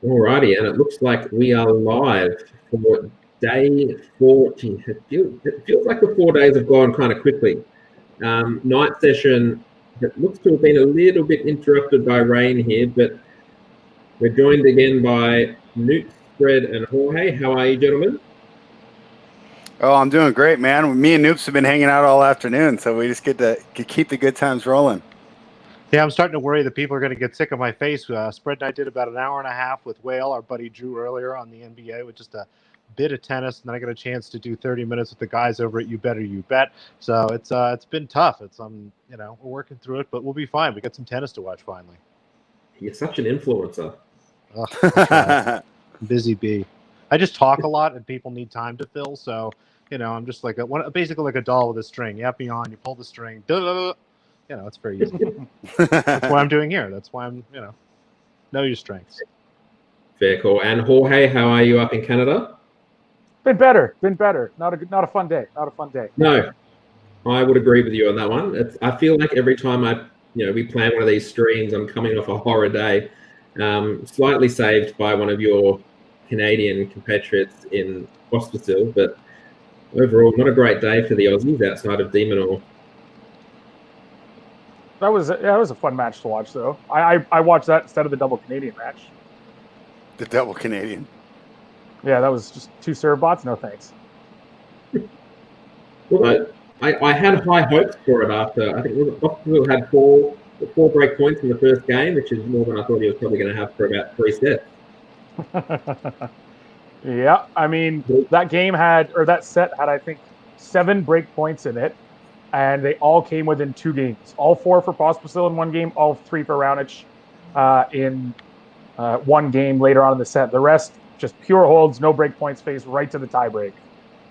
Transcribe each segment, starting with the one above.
Alrighty, and it looks like we are live for day 40. It feels like the 4 days have gone kind of quickly. Night session that looks to have been a little bit interrupted by rain here, but we're joined again by Newt, Fred, and Jorge. How are you, gentlemen? Oh, I'm doing great, man. Me and Noops have been hanging out all afternoon, so we just get to keep the good times rolling. Yeah, I'm starting to worry that people are going to get sick of my face. Spread and I did about an hour and a half with Whale, our buddy Drew, earlier on the NBA with just a bit of tennis, and then I got a chance to do 30 minutes with the guys over at You Better You Bet. So it's been tough. We're working through it, but we'll be fine. We got some tennis to watch finally. You're such an influencer. Oh, busy bee. I just talk a lot, and people need time to fill. So I'm just like basically like a doll with a string. You have me on, you pull the string. It's very easy. That's what I'm doing here. That's why I'm, know your strengths. Fair call. And Jorge, how are you up in Canada? Been better. Not a fun day. No, I would agree with you on that one. I feel like every time we plan one of these streams, I'm coming off a horror day. Slightly saved by one of your Canadian compatriots in Fosterville, but overall, not a great day for the Aussies outside of Demonor. That was a fun match to watch, though. I watched that instead of the double Canadian match. The double Canadian. Yeah, that was just two serve bots. No thanks. Well, I had high hopes for it after. I think Fosterville had four break points in the first game, which is more than I thought he was probably going to have for about 3 sets. Yeah, I mean, that set had, I think, 7 break points in it, and they all came within 2 games. All 4 for Pospisil in 1 game, all 3 for Raonic in 1 game later on in the set. The rest, just pure holds, no break points, face right to the tiebreak.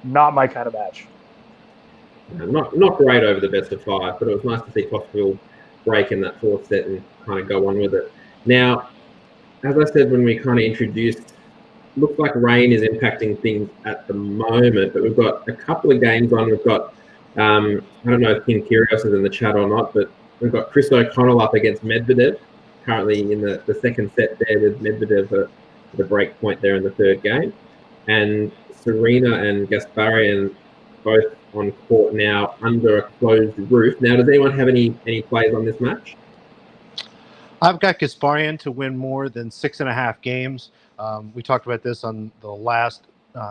Not my kind of match. Not great over the best of 5, but it was nice to see Fosterville break in that 4th set and kind of go on with it. Now, as I said when we kind of introduced, looks like rain is impacting things at the moment, but we've got a couple of games on. We've got, I don't know if King Kyrgios is in the chat or not, but we've got Chris O'Connell up against Medvedev, currently in the second set there with Medvedev at the break point there in the 3rd game. And Serena and Gasparian both on court now under a closed roof. Now, does anyone have any plays on this match? I've got Gasparian to win more than 6.5 games. We talked about this on the last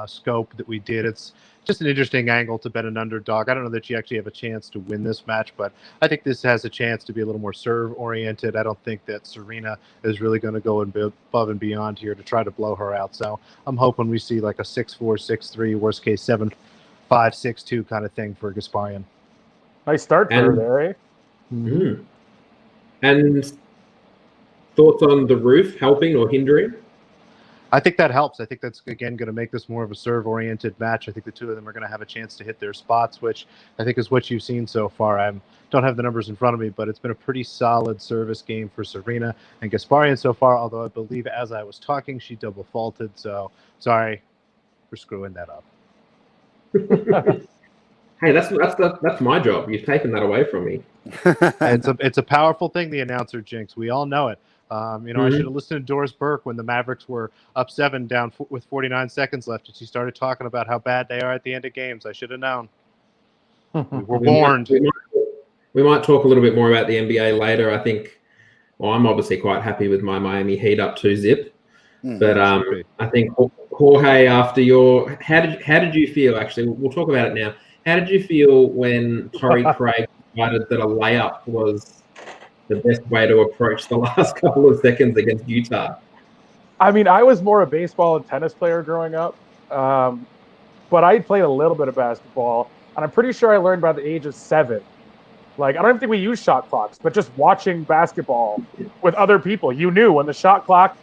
scope that we did. It's just an interesting angle to bet an underdog. I don't know that you actually have a chance to win this match, but I think this has a chance to be a little more serve-oriented. I don't think that Serena is really going to go above and beyond here to try to blow her out. So I'm hoping we see like a 6-4, 6-3, worst case 7-5, 6-2 kind of thing for Gasparian. Nice start for her there, eh? Mm-hmm. And thoughts on the roof helping or hindering? I think that helps. I think that's, again, going to make this more of a serve-oriented match. I think the two of them are going to have a chance to hit their spots, which I think is what you've seen so far. I don't have the numbers in front of me, but it's been a pretty solid service game for Serena and Gasparian so far, although I believe as I was talking, she double faulted. So sorry for screwing that up. Hey, that's my job. You've taken that away from me. It's a powerful thing, the announcer jinx. We all know it. I should have listened to Doris Burke when the Mavericks were up 7 down with 49 seconds left, and she started talking about how bad they are at the end of games. I should have known. We were warned. We might talk a little bit more about the NBA later. I think, I'm obviously quite happy with my Miami Heat up 2-0. But I think, Jorge, after how did you feel, actually? We'll talk about it now. How did you feel when Torrey Craig decided that a layup was the best way to approach the last couple of seconds against Utah? I mean, I was more a baseball and tennis player growing up, but I played a little bit of basketball, and I'm pretty sure I learned by the age of 7. Like, I don't even think we use shot clocks, but just watching basketball with other people, you knew when the shot clock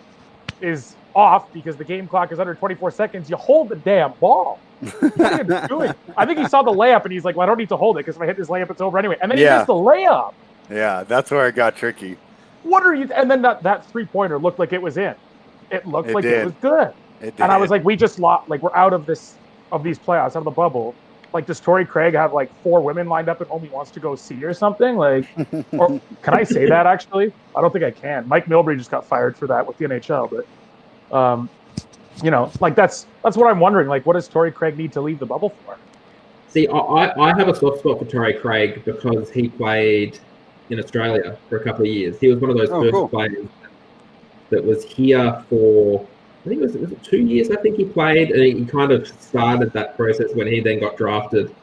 is off because the game clock is under 24 seconds, you hold the damn ball. I think he saw the layup and he's like, well, I don't need to hold it because if I hit this layup, it's over anyway. And then he missed the layup. Yeah, that's where it got tricky. What are you? And then that 3-pointer looked like it was in. It looked like it was good. It did. And I was like, we just lost. Like, we're out of these playoffs, out of the bubble. Like, does Torrey Craig have like 4 women lined up and only wants to go see or something? Like, or can I say that actually? I don't think I can. Mike Milbury just got fired for that with the NHL, but You know, like that's what I'm wondering. Like, what does Torrey Craig need to leave the bubble for? See, I have a soft spot for Torrey Craig because he played in Australia for a couple of years. He was one of those first players that was here for, I think was it 2 years, I think he played, and he kind of started that process when he then got drafted.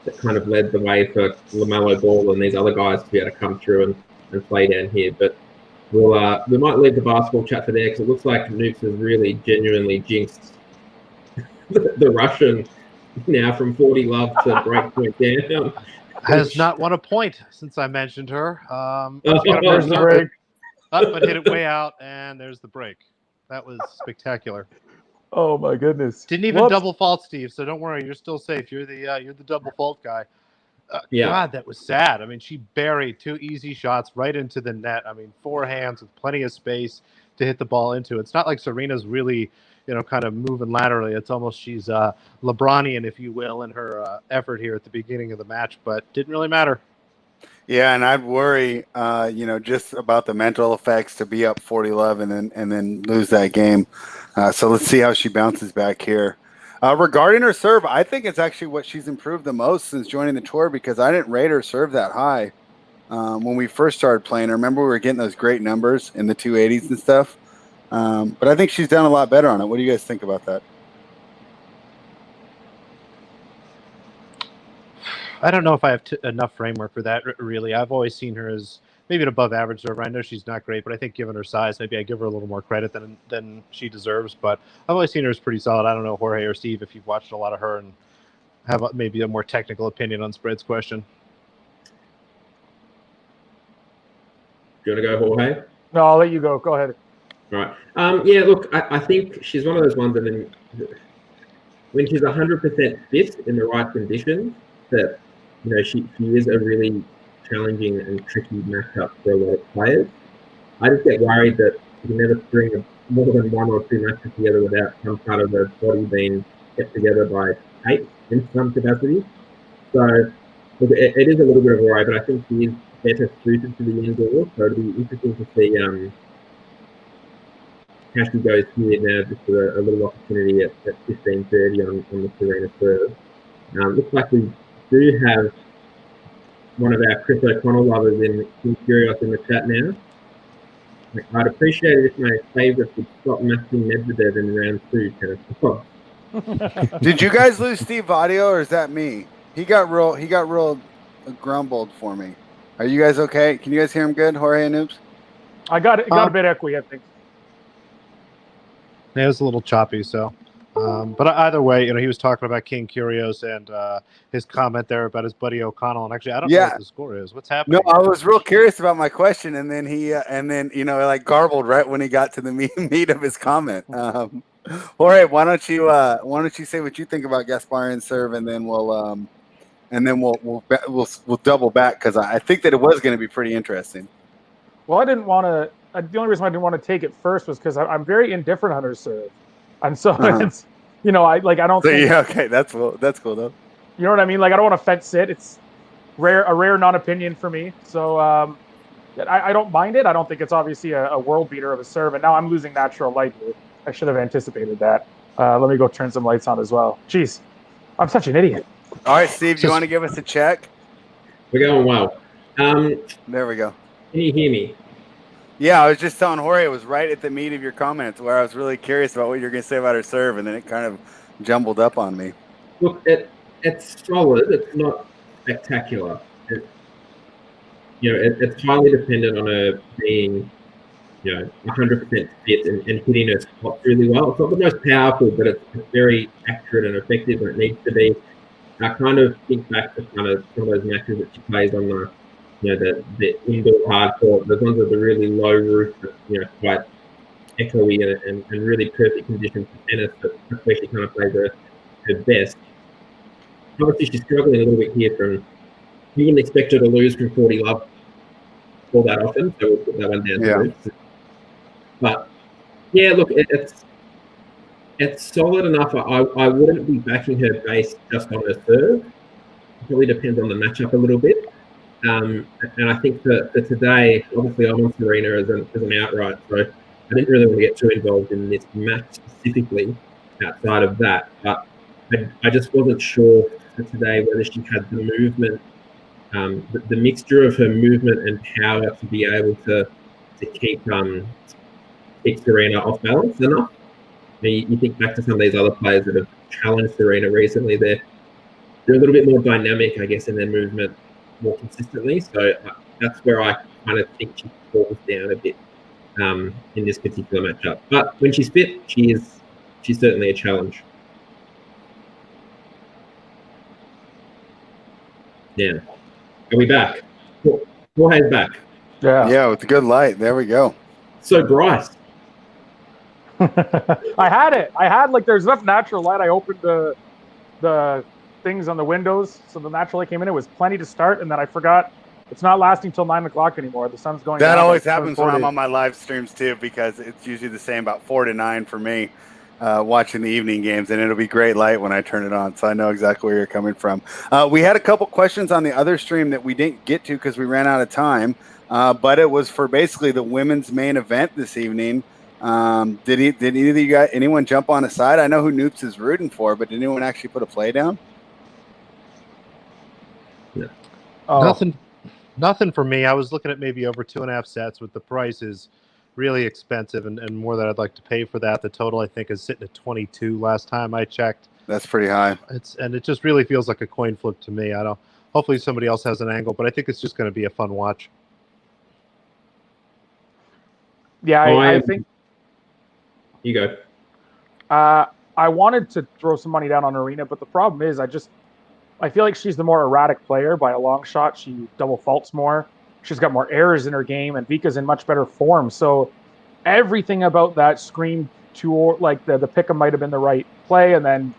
That kind of led the way for LaMelo Ball and these other guys to be able to come through and play down here. But we might leave the basketball chat for there because it looks like Nukes has really genuinely jinxed the Russian now from 40 love to breakpoint down. Has not won a point since I mentioned her. There's the break. Up and hit it way out, and there's the break. That was spectacular. Oh my goodness! Didn't even double fault, Steve. So don't worry, you're still safe. You're the double fault guy. God, that was sad. I mean, she buried 2 easy shots right into the net. I mean, 4 hands with plenty of space to hit the ball into. It's not like Serena's really, kind of moving laterally. It's almost she's LeBronian, if you will, in her effort here at the beginning of the match, but didn't really matter. Yeah, and I'd worry, just about the mental effects to be up 40-love and then lose that game. So let's see how she bounces back here. Regarding her serve, I think it's actually what she's improved the most since joining the tour because I didn't rate her serve that high when we first started playing. I remember we were getting those great numbers in the 280s and stuff. But I think she's done a lot better on it. What do you guys think about that? I don't know if I have enough framework for that, really. I've always seen her as maybe an above average server. I know she's not great, but I think given her size, maybe I give her a little more credit than she deserves. But I've always seen her as pretty solid. I don't know, Jorge or Steve, if you've watched a lot of her and have maybe a more technical opinion on Spread's question. Do you want to go, Jorge? No, I'll let you go. Go ahead. All right. Yeah, look, I think she's one of those ones that when she's 100% fit in the right conditions, that she is a really challenging and tricky matchup for a lot of players. I just get worried that you can never string more than 1 or 2 matches together without some part of the body being kept together by tape in some capacity. So look, it is a little bit of a worry, but I think she is better suited to the indoors. So it'll be interesting to see how she goes here now, just with a little opportunity at 15:30 on the Serena serve. Looks like we do have one of our Chris O'Connell lovers in Curios in the chat now. I'd appreciate it if my favourites would stop matching Medvedev in round 2. Did you guys lose Steve audio, or is that me? He got real grumbled for me. Are you guys okay? Can you guys hear him good, Jorge and Noobs? I got a bit echoey, I think. Yeah, it was a little choppy, so. But either way, he was talking about King Curios and his comment there about his buddy O'Connell. And actually, I don't know what the score is. What's happening? No, I was real curious about my question, and then he, garbled right when he got to the meat of his comment. Jorge, why don't you say what you think about Gasparian's serve, and then we'll double back because I think that it was going to be pretty interesting. Well, I didn't want to. The only reason I didn't want to take it first was because I'm very indifferent on her serve. And so it's, I don't think. Yeah, okay, that's cool though. You know what I mean? Like, I don't want to fence sit. It's a rare non-opinion for me. So I don't mind it. I don't think it's obviously a world beater of a serve. And now I'm losing natural light here. I should have anticipated that. Let me go turn some lights on as well. Jeez, I'm such an idiot. All right, Steve, do you want to give us a check? We're going well. There we go. Can you hear me? Yeah, I was just telling Jorge it was right at the meat of your comments where I was really curious about what you're going to say about her serve, and then it kind of jumbled up on me. Look, it's solid. It's not spectacular. It's highly dependent on her being, 100% fit and hitting her spots really well. It's not the most powerful, but it's very accurate and effective when it needs to be. I kind of think back to kind of some of those matches that she plays on the indoor hard court. Those ones with the really low roof, quite echoey and really perfect conditions for tennis, but that's where she kind of plays her best. Obviously, she's struggling a little bit here you wouldn't expect her to lose from 40-love all that often, so we'll put that one down. Yeah. But, yeah, look, it's solid enough. I wouldn't be backing her based just on her serve. It probably depends on the matchup a little bit. And I think for today, obviously I'm on Serena as an outright. So I didn't really want to get too involved in this match specifically outside of that, but I just wasn't sure for today whether she had the movement, the mixture of her movement and power to be able to keep Serena off balance enough. You think back to some of these other players that have challenged Serena recently, they're a little bit more dynamic, I guess, in their movement more consistently. So that's where I kind of think she falls down a bit in this particular matchup. But when she's fit, she's certainly a challenge. Yeah. Are we back? Jorge's back. Yeah, with the good light. There we go. So Bryce. I had it. There's enough natural light. I opened the things on the windows, so the natural light came in. It was plenty to start, and then I forgot it's not lasting till 9 o'clock anymore. The sun's going down. That always happens when I'm on my live streams too, because it's usually the same about 4 to 9 for me, watching the evening games, and it'll be great light when I turn it on. So I know exactly where you're coming from. We had a couple questions on the other stream that we didn't get to because we ran out of time, but it was for basically the women's main event this evening. Did either of you guys, anyone jump on a side? I know who Noops is rooting for, but did anyone actually put a play down? Yeah. Oh. Nothing for me. I was looking at maybe over 2.5 sets, with the price is really expensive and more than I'd like to pay for that. The total, I think, is sitting at 22 last time I checked. That's pretty high. It just really feels like a coin flip to me. Hopefully somebody else has an angle, but I think it's just going to be a fun watch. Yeah, I think you go. I wanted to throw some money down on Arena, but the problem is I feel like she's the more erratic player by a long shot. She double faults more. She's got more errors in her game, and Vika's in much better form. So everything about that screamed to, like, the pick might have been the right play, and then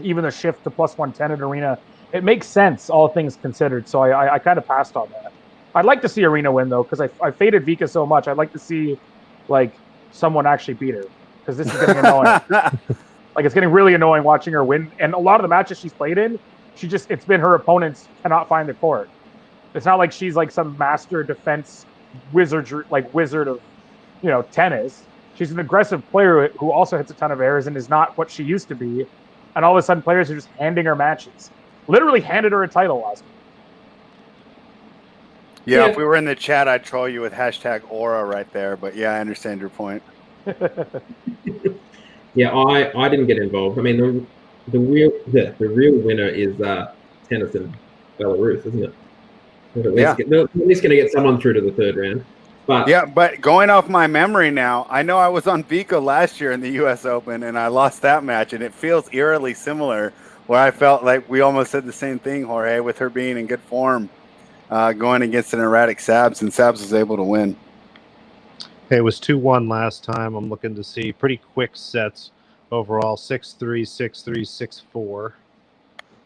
even the shift to plus 110 at Arena, it makes sense, all things considered. So I kind of passed on that. I'd like to see Arena win, though, because I faded Vika so much. I'd like to see, like, someone actually beat her, because this is getting annoying. Like, it's getting really annoying watching her win. And a lot of the matches she's played in, it's been her opponents cannot find the court. It's not like she's like some master defense wizard of, tennis. She's an aggressive player who also hits a ton of errors and is not what she used to be. And all of a sudden, players are just handing her matches. Literally handed her a title last week. Yeah, if we were in the chat, I'd troll you with hashtag Aura right there. But yeah, I understand your point. Yeah, I didn't get involved. I mean, the real winner is Tennis and Belarus, isn't it? They're at least going to get someone through to the third round. But yeah, but going off my memory now, I know I was on Vika last year in the U.S. Open, and I lost that match, and it feels eerily similar, where I felt like we almost said the same thing, Jorge, with her being in good form, going against an erratic Sabs, and Sabs was able to win. It was 2-1 last time. I'm looking to see pretty quick sets overall, 6-3, 6-3, 6-4.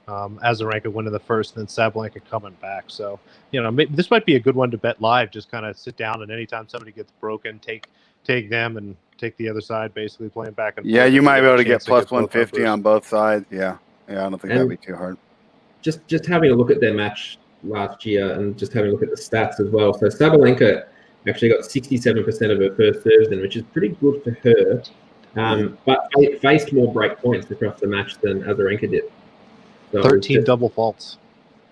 Azarenka winning the first, and then Sabalenka coming back. So, this might be a good one to bet live. Just kind of sit down, and anytime somebody gets broken, take them and take the other side, basically playing back and forth. Yeah, you might be able to get plus 150 on both sides. Yeah, I don't think that'd be too hard. Just having a look at their match last year and just having a look at the stats as well. So Sabalenka actually got 67% of her first serves in, which is pretty good for her. But it faced more break points across the match than Azarenka did. So 13 double faults.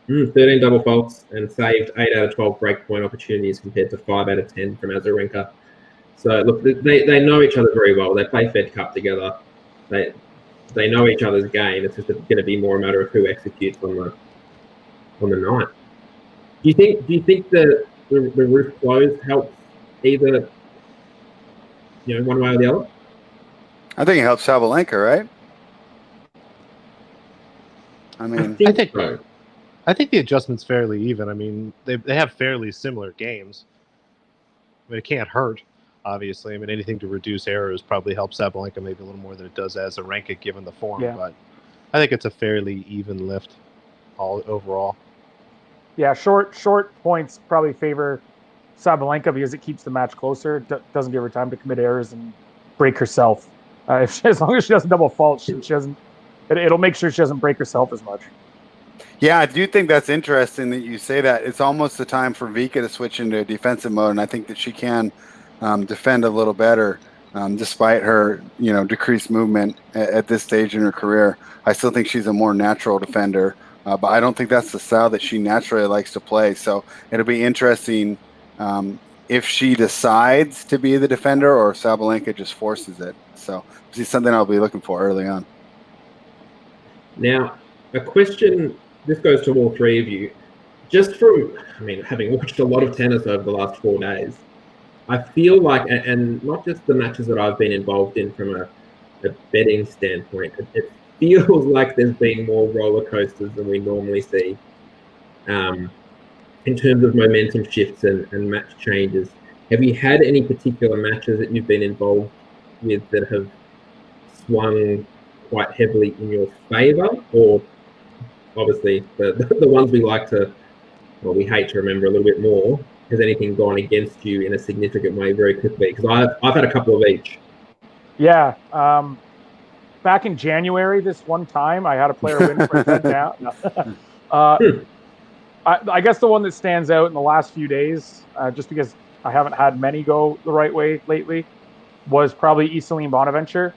13 double faults, and saved 8 out of 12 break point opportunities compared to 5 out of 10 from Azarenka. So look, they know each other very well. They play Fed Cup together. They know each other's game. It's just going to be more a matter of who executes on the night. Do you think the roof closed helps either, one way or the other? I think it helps Sabalenka, right? I mean, I think the adjustment's fairly even. I mean, they have fairly similar games. I mean, it can't hurt, obviously. I mean, anything to reduce errors probably helps Sabalenka maybe a little more than it does Azarenka given the form. Yeah. But I think it's a fairly even lift overall. Yeah, short points probably favor Sabalenka because it keeps the match closer. Doesn't give her time to commit errors and break herself. As long as she doesn't double fault, she doesn't. It'll make sure she doesn't break herself as much. Yeah, I do think that's interesting that you say that. It's almost the time for Vika to switch into a defensive mode, and I think that she can defend a little better, despite her, decreased movement at this stage in her career. I still think she's a more natural defender, but I don't think that's the style that she naturally likes to play. So it'll be interesting if she decides to be the defender or if Sabalenka just forces it. So this is something I'll be looking for early on. Now, a question, this goes to all three of you. Just from, having watched a lot of tennis over the last 4 days, I feel like, and not just the matches that I've been involved in from a betting standpoint, it feels like there's been more roller coasters than we normally see in terms of momentum shifts and match changes. Have you had any particular matches that you've been involved with that have swung quite heavily in your favor, or obviously the ones we like to, well, we hate to remember a little bit more? Has anything gone against you in a significant way very quickly? Because I've had a couple of each. Yeah. Back in January, this one time, I had a player win for a $10 down. I guess the one that stands out in the last few days, just because I haven't had many go the right way lately, was probably Iselin Bonaventure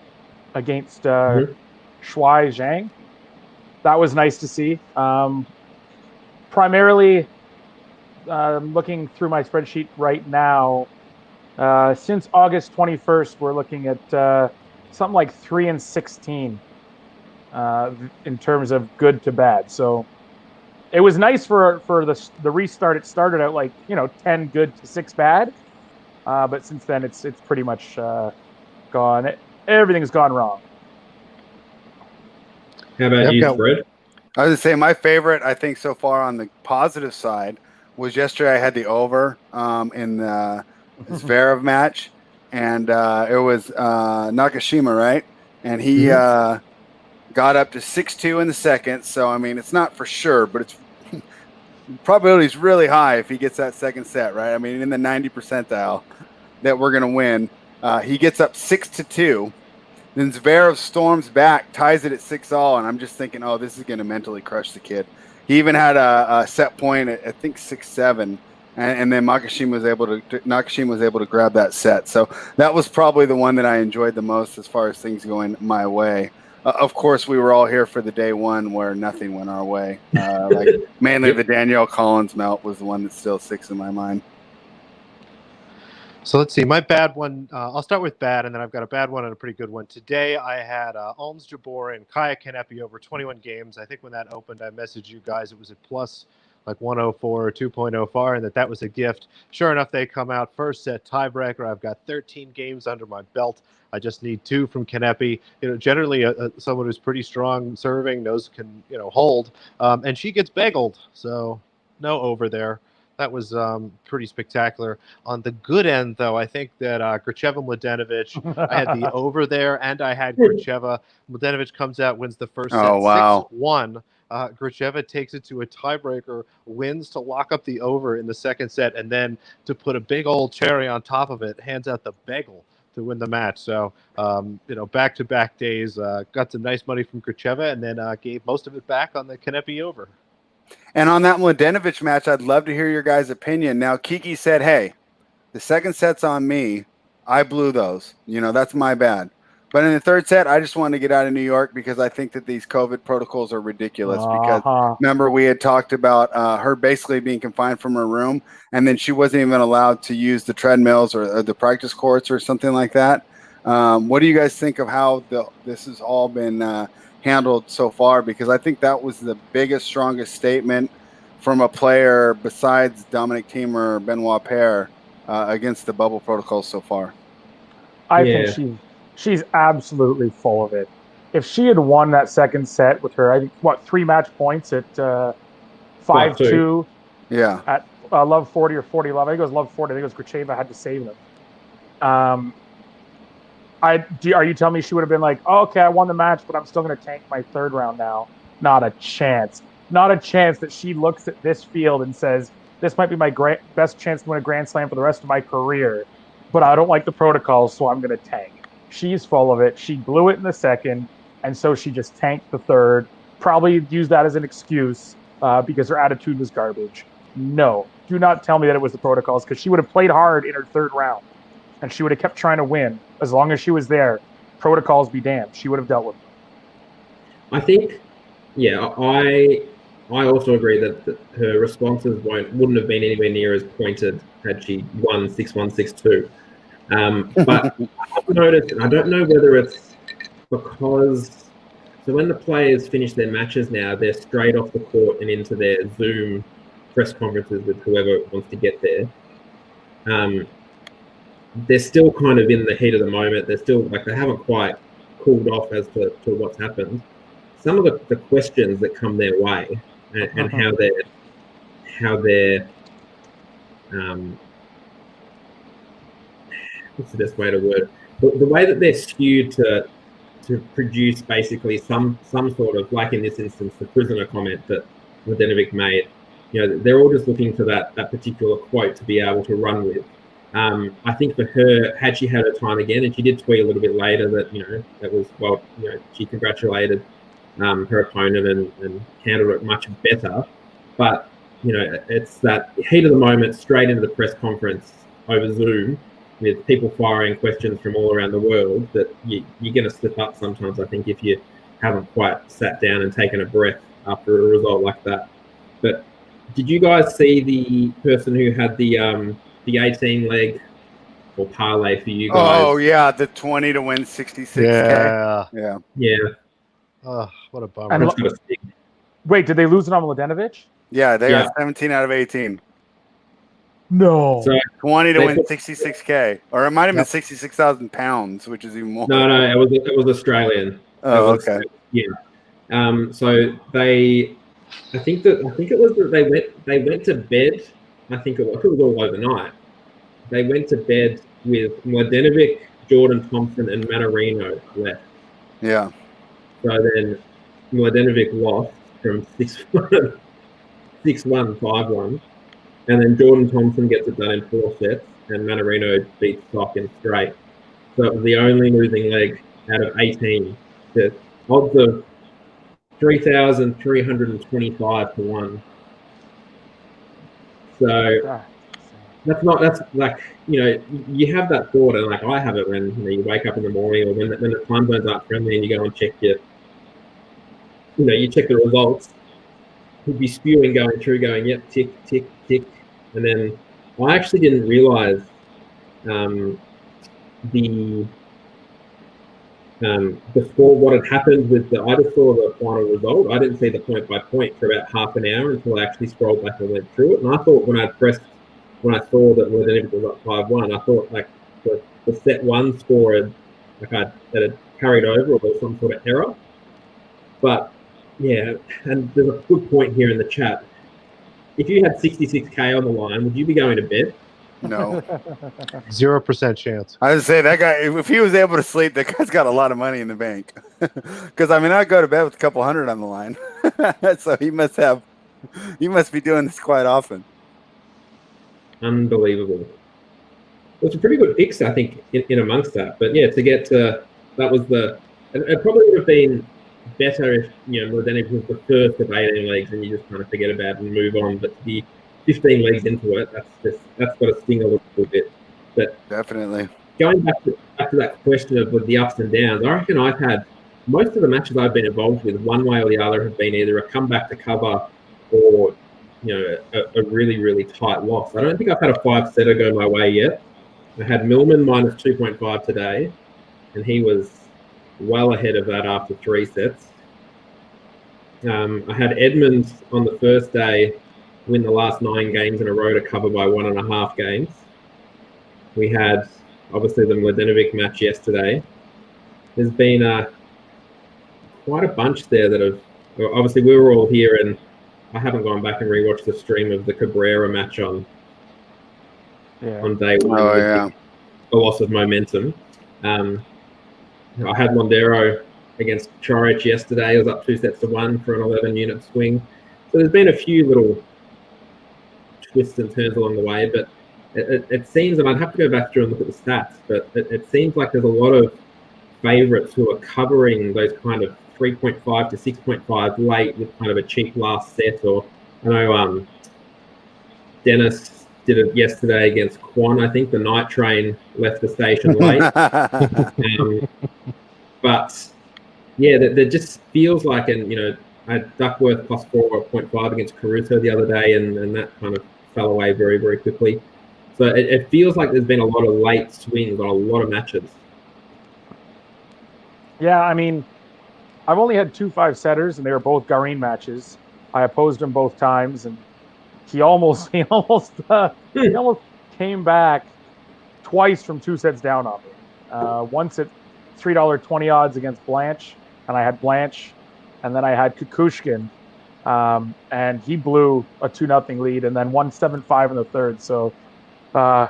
against Shuai Zhang. That was nice to see. Primarily, looking through my spreadsheet right now, since August 21st, we're looking at something like 3-16 in terms of good to bad. So it was nice for the restart. It started out like 10 good to 6 bad, but since then it's pretty much gone. Everything's gone wrong. How about you, Fred? I was going to say my favorite, I think, so far on the positive side was yesterday. I had the over in the Zverev match, and it was Nakashima, right? And he got up to 6-2 in the second. So, it's not for sure, but it's probability is really high if he gets that second set, right? In the 90 percentile that we're going to win. He gets up 6-2. Then Zverev storms back, ties it at 6-all, and I'm just thinking, oh, this is going to mentally crush the kid. He even had a set point at, I think, 6-7, and then Nakashima was able to grab that set. So that was probably the one that I enjoyed the most as far as things going my way. Of course, we were all here for the day one where nothing went our way. Mainly the Danielle Collins melt was the one that still sticks in my mind. So let's see. My bad one, I'll start with bad, and then I've got a bad one and a pretty good one. Today I had Alms Jabeur and Kaya Kanepi over 21 games. I think when that opened, I messaged you guys. It was at plus like 104 or 2.0 far, and that was a gift. Sure enough, they come out first set tiebreaker. I've got 13 games under my belt. I just need 2 from Kanepi. Generally someone who's pretty strong serving, knows can hold, and she gets bageled. So no over there. That was pretty spectacular. On the good end, though, I think that Gracheva Mladenovic, I had the over there, and I had Gracheva. Mladenovic comes out, wins the first set 6-1. Gracheva takes it to a tiebreaker, wins to lock up the over in the second set, and then to put a big old cherry on top of it, hands out the bagel to win the match. So, back-to-back days, got some nice money from Gracheva, and then gave most of it back on the Kanepi over. And on that Mladenovic match, I'd love to hear your guys' opinion. Now, Kiki said, hey, the second set's on me. I blew those. That's my bad. But in the third set, I just wanted to get out of New York because I think that these COVID protocols are ridiculous. Because remember, we had talked about her basically being confined from her room, and then she wasn't even allowed to use the treadmills or the practice courts or something like that. What do you guys think of how this has all been handled so far? Because I think that was the biggest, strongest statement from a player besides Dominic Thiem or Benoit Paire against the bubble protocol so far. I think she's absolutely full of it. If she had won that second set with her, I think 3 match points at 5-2. Yeah. At love 40 or 40 love. I think it was love 40. I think it was Gracheva had to save them. Are you telling me she would have been like, oh, okay, I won the match, but I'm still going to tank my third round now? Not a chance. Not a chance that she looks at this field and says, this might be my best chance to win a Grand Slam for the rest of my career, but I don't like the protocols, so I'm going to tank. She's full of it. She blew it in the second, and so she just tanked the third. Probably used that as an excuse because her attitude was garbage. No, do not tell me that it was the protocols, because she would have played hard in her third round. and she would have kept trying to win as long as she was there. Protocols be damned, she would have dealt with them. I think, yeah, I also agree that her responses wouldn't have been anywhere near as pointed had she won 6-1, 6-2. But I've noticed, and I don't know whether it's because, so when the players finish their matches now, they're straight off the court and into their Zoom press conferences with whoever wants to get there. They're still kind of in the heat of the moment. They're still, like, they haven't quite cooled off as to what's happened. Some of the questions that come their way and how they're what's the best way to word the way that they're skewed to produce basically some sort of, like in this instance, the prisoner comment that Mladenovic made. They're all just looking for that particular quote to be able to run with. I think for her, had she had her time again, and she did tweet a little bit later that that was, well, she congratulated her opponent and handled it much better. But it's that heat of the moment, straight into the press conference over Zoom with people firing questions from all around the world, that you're going to slip up sometimes, I think, if you haven't quite sat down and taken a breath after a result like that. But did you guys see the person who had the 18 leg or parlay for you guys? Oh yeah, the 20 to win 66K. Yeah. Oh, what a bummer. And wait, did they lose it on Mladenovic? Yeah, they got 17 out of 18. No. So 20 to win 66K, or it might have been 66,000 pounds, which is even more. No, it was Australian. Oh, okay. Yeah. So I think it was that they went to bed. I think it was all overnight. They went to bed with Mladenovic, Jordan Thompson, and Mannarino left. Yeah. So then Mladenovic lost from 6-1, 5-1. And then Jordan Thompson gets it done in 4 sets, and Mannarino beats Sock in straight. So it was the only losing leg out of 18. The odds of 3,325 to 1. So that's like, you have that thought, and like I have it when you wake up in the morning, or when the time zones aren't friendly and you go and check you check the results. You'd be spewing going through, yep, tick, tick, tick. And then I actually didn't realize before what had happened with I just saw the final result. I didn't see the point by point for about half an hour until I actually scrolled back and went through it. And I thought when I saw that Mladenovic was up 5-1, I thought like the set one score that had carried over, or there was some sort of error. But yeah, and there's a good point here in the chat. If you had 66K on the line, would you be going to bed? No. 0% chance. I would say that guy, if he was able to sleep, that guy's got a lot of money in the bank. Because I'd go to bed with a couple hundred on the line. So he must be doing this quite often. Unbelievable. It was a pretty good fix, I think, in amongst that. But yeah, to get to that was it probably would have been better if Mladenovic was the first of 18 legs and you just kind of forget about it and move on. But to be 15 legs into it, that's got to sting a little bit. But definitely going back to that question of the ups and downs, I reckon I've had most of the matches I've been involved with, one way or the other, have been either a comeback to cover or a really, really tight loss. I don't think I've had a 5-setter go my way yet. I had Millman minus 2.5 today, and he was well ahead of that after 3 sets. I had Edmonds on the first day win the last 9 games in a row to cover by 1.5 games. We had obviously the Mladenovic match yesterday. There's been quite a bunch there that have. Obviously, we were all here, and I haven't gone back and rewatched the stream of the Cabrera match on day 1. Oh yeah, a loss of momentum. I had Mondero against Chorich yesterday. I was up 2-1 for an 11-unit swing. So there's been a few little twists and turns along the way, but it seems, and I'd have to go back through and look at the stats, but it seems like there's a lot of favourites who are covering those kind of 3.5 to 6.5 late with kind of a cheap last set. Or I know Dennis did it yesterday against Quan. I think the night train left the station late. But yeah, that just feels like, and I had Duckworth plus 4.5 against Caruso the other day, and that kind of fell away very, very quickly. So it feels like there's been a lot of late swings on a lot of matches. Yeah, I mean, I've only had 2 5-setters, and they were both Garin matches. I opposed him both times, and he almost came back twice from 2 sets down on me. Once at $3.20 odds against Blanche, and I had Blanche, and then I had Kukushkin, and he blew a 2-0 lead, and then won 7-5 in the third. So I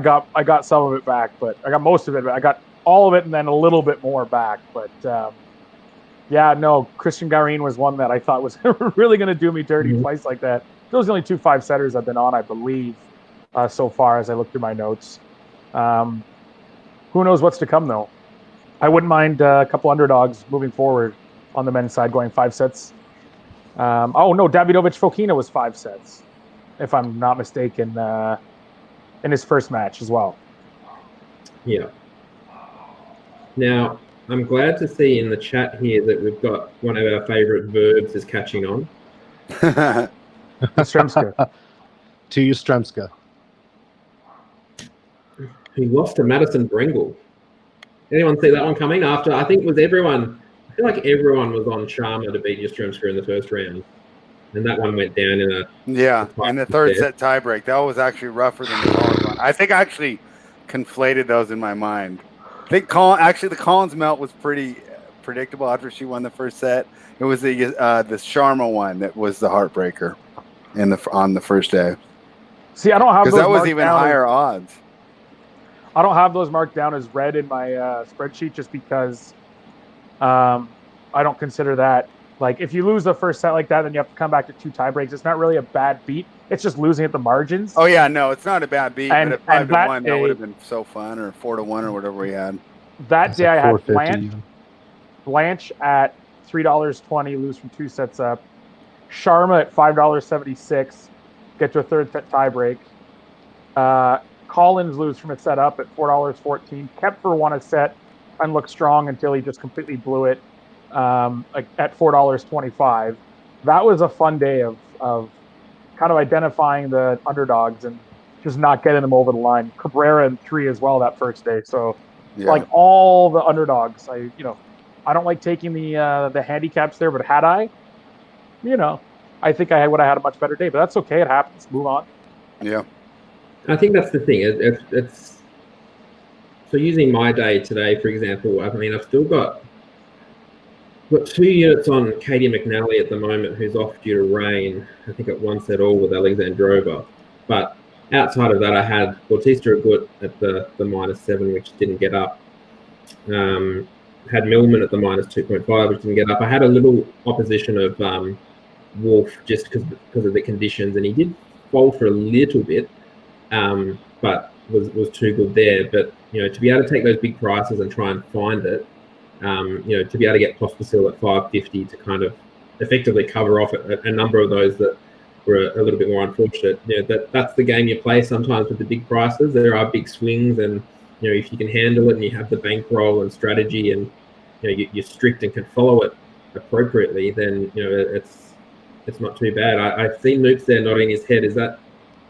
got some of it back, but I got most of it. But I got all of it, and then a little bit more back. But yeah, no, Christian Garin was one that I thought was really going to do me dirty twice like that. Those are the only 2 5-setters I've been on, I believe, so far as I look through my notes. Who knows what's to come, though? I wouldn't mind a couple underdogs moving forward on the men's side going 5 sets. Davidovich Fokina was 5 sets, if I'm not mistaken, in his first match as well. Yeah. Now, I'm glad to see in the chat here that we've got one of our favourite verbs is catching on. Stremska. To you, Stremska. He lost to Madison Brengle. Anyone see that one coming? After, I think I feel like everyone was on Sharma to beat Yastrzemska in the first round. And that one went down in a... Yeah, and the third set tiebreak. That was actually rougher than the Collins one. I think I actually conflated those in my mind. I think the Collins melt was pretty predictable after she won the first set. It was the Sharma one that was the heartbreaker on the first day. See, I don't have those that was even higher odds. I don't have those marked down as red in my spreadsheet just because I don't consider that. Like, if you lose the first set like that, then you have to come back to 2 tiebreaks. It's not really a bad beat. It's just losing at the margins. Oh, yeah, no, it's not a bad beat. And, but at 5-1, day, that would have been so fun, or 4-1 or whatever we had. That day I had Blanche at $3.20, lose from 2 sets up. Sharma at $5.76, get to a third set tiebreak. Collins lose from a set up at $4.14. Kepfer won a set and looked strong until he just completely blew it at $4.25. That was a fun day of kind of identifying the underdogs and just not getting them over the line. Cabrera in 3 as well that first day. So like all the underdogs, I don't like taking the handicaps there, but had I, I think I would have had a much better day. But that's okay. It happens. Move on. Yeah. I think that's the thing. It's so using my day today, for example. I mean, I've still got 2 units on Katie McNally at the moment, who's off due to rain. I think at 1 set all with Alexandrova. But outside of that, I had Bautista Agut at the -7, which didn't get up. Had Millman at the -2.5, which didn't get up. I had a little opposition of Wolf just because of the conditions, and he did falter a little bit. But was too good there. But to be able to take those big prices and try and find it, to be able to get Pospisil at 550 to kind of effectively cover off a number of those that were a little bit more unfortunate. That's the game you play sometimes with the big prices. There are big swings, and if you can handle it and you have the bankroll and strategy, and you're strict and can follow it appropriately, then it's not too bad. I see Noops there nodding his head. Is that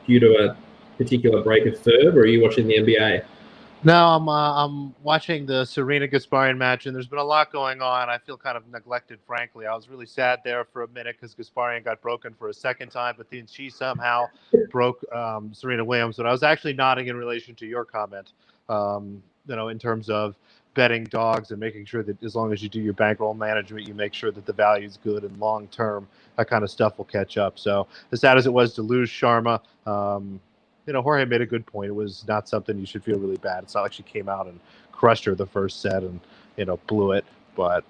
due to a particular break of serve, or are you watching the NBA? No, I'm watching the Serena Gasparian match, and there's been a lot going on. I feel kind of neglected, frankly. I was really sad there for a minute because Gasparian got broken for a second time, but then she somehow broke Serena Williams. But I was actually nodding in relation to your comment, in terms of betting dogs and making sure that as long as you do your bankroll management, you make sure that the value is good and long term, that kind of stuff will catch up. So as sad as it was to lose Sharma, Jorge made a good point. It was not something you should feel really bad. It's not like she came out and crushed her the first set and, blew it. But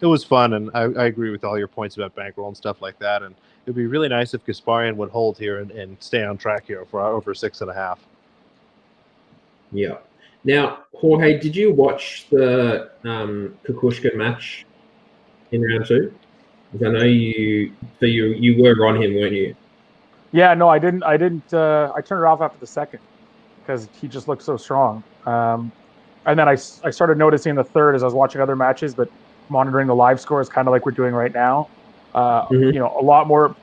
it was fun, and I agree with all your points about bankroll and stuff like that. And it would be really nice if Gasparian would hold here and stay on track here for over 6.5. Yeah. Now, Jorge, did you watch the Kukushkin match in round 2? Because I know you were on him, weren't you? Yeah, no, I didn't. I turned it off after the second because he just looked so strong. And then I started noticing the third as I was watching other matches, but monitoring the live scores, kind of like we're doing right now. Mhm. A lot more,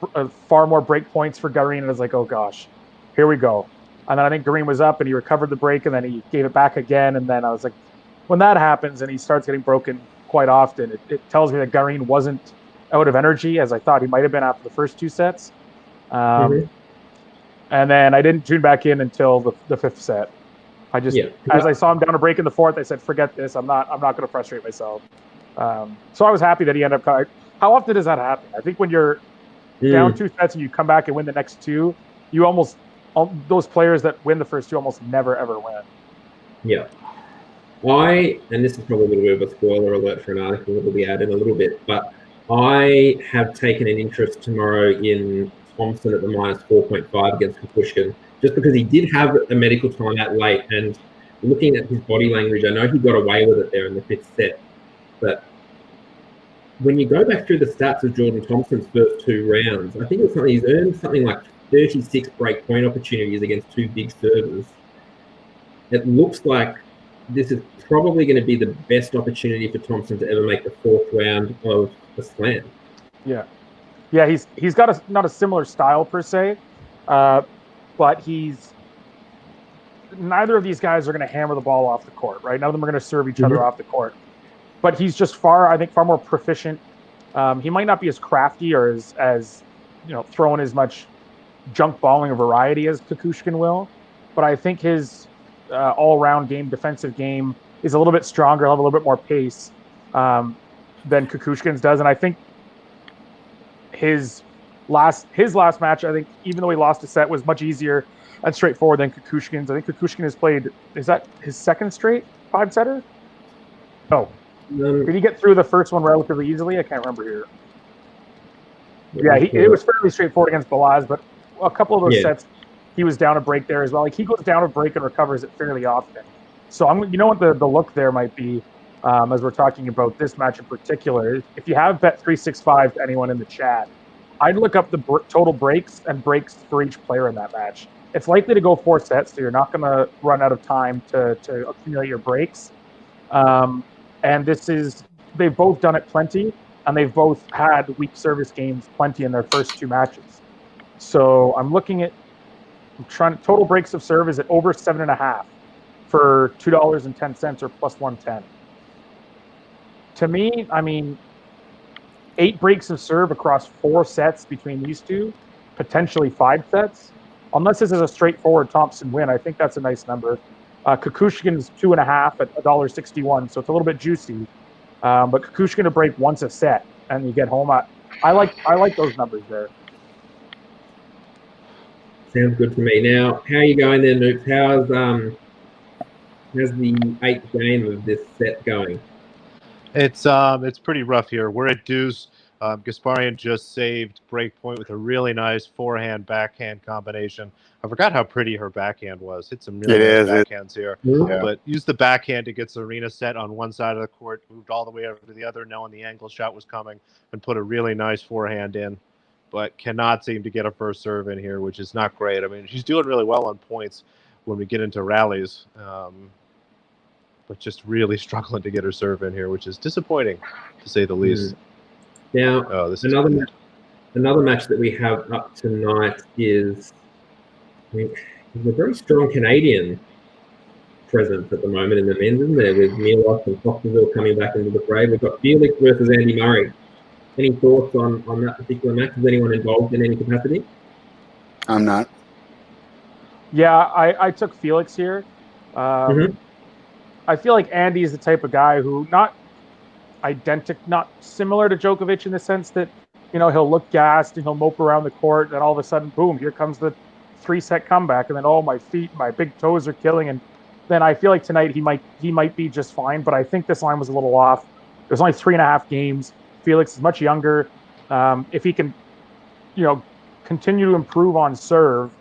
far more break points for Garin, and I was like, oh gosh, here we go. And then I think Garin was up and he recovered the break, and then he gave it back again. And then I was like, when that happens and he starts getting broken quite often, it tells me that Garin wasn't out of energy as I thought he might have been after the first two sets. Um, Mhm. and then I didn't tune back in until the fifth set. I just, Yeah. as I saw him down a break in the fourth, I said, "Forget this. I'm not going to frustrate myself." So I was happy that he ended up. How often does that happen? I think when you're down Mm, two sets and you come back and win the next two, you almost those players that win the first two almost never ever win. yeah. And this is probably a little bit of a spoiler alert for an article that will be added in a little bit, but I have taken an interest tomorrow in Thompson at the minus 4.5 against Kukushkin, just because he did have a medical timeout late. And looking at his body language, I know he got away with it there in the fifth set. But when you go back through the stats of Jordan Thompson's first two rounds, I think it's something he's earned something like 36 break point opportunities against two big servers. It looks like this is probably going to be the best opportunity for Thompson to ever make the fourth round of the slam. Yeah, yeah. He's got not a similar style per se, but he's neither of these guys are going to hammer the ball off the court, right? None of them are going to serve each other off the court. But he's just I think, far more proficient. He might not be as crafty or as throwing as much junk balling or variety as Kukushkin will, but I think his all-round game, defensive game, is a little bit stronger, have a little bit more pace than Kukushkin's does, and I think his last match, I think, even though he lost a set, was much easier and straightforward than Kukushkin's. I think Kukushkin has played. Is that his second straight five-setter? No. Did he get through the first one relatively easily? I can't remember here. Yeah, it was fairly straightforward against Balaz, but a couple of those sets, he was down a break there as well. Like, he goes down a break and recovers it fairly often. So you know what the look there might be, as we're talking about this match in particular. If you have bet 365 to anyone in the chat, I'd look up the total breaks and breaks for each player in that match. It's likely to go 4 sets, so you're not going to run out of time to accumulate your breaks. And they've both done it plenty, and they've both had weak service games plenty in their first 2 matches. So I'm trying total breaks of serve is at over 7.5 for $2.10 or plus 110. To me, I mean, 8 breaks of serve across 4 sets between these two, potentially 5 sets. Unless this is a straightforward Thompson win, I think that's a nice number. Kukushkin's 2.5 at $1.61, so it's a little bit juicy. But Kukushkin to break once a set and you get home. I like those numbers there. Sounds good to me. Now, how are you going there, Noops? How's the 8th game of this set going? It's pretty rough here. We're at deuce. Gasparian just saved break point with a really nice forehand backhand combination. I forgot how pretty her backhand was. Hit some really nice backhands here. Yeah. But used the backhand to get Serena set on one side of the court, moved all the way over to the other, knowing the angle shot was coming, and put a really nice forehand in. But cannot seem to get a first serve in here, which is not great. I mean, she's doing really well on points when we get into rallies. But just really struggling to get her serve in here, which is disappointing, to say the least. Now, another match that we have up tonight is, there's a very strong Canadian presence at the moment in the men's, isn't there? With Milos and Fosterville coming back into the fray. We've got Felix versus Andy Murray. Any thoughts on that particular match? Is anyone involved in any capacity? I'm not. Yeah, I took Felix here. I feel like Andy is the type of guy who not similar to Djokovic in the sense that, he'll look gassed and he'll mope around the court, and all of a sudden, boom, here comes the 3-set comeback, and then, oh, my feet, my big toes are killing, and then I feel like tonight he might be just fine, but I think this line was a little off. There's only 3.5 games. Felix is much younger. If he can, continue to improve on serve,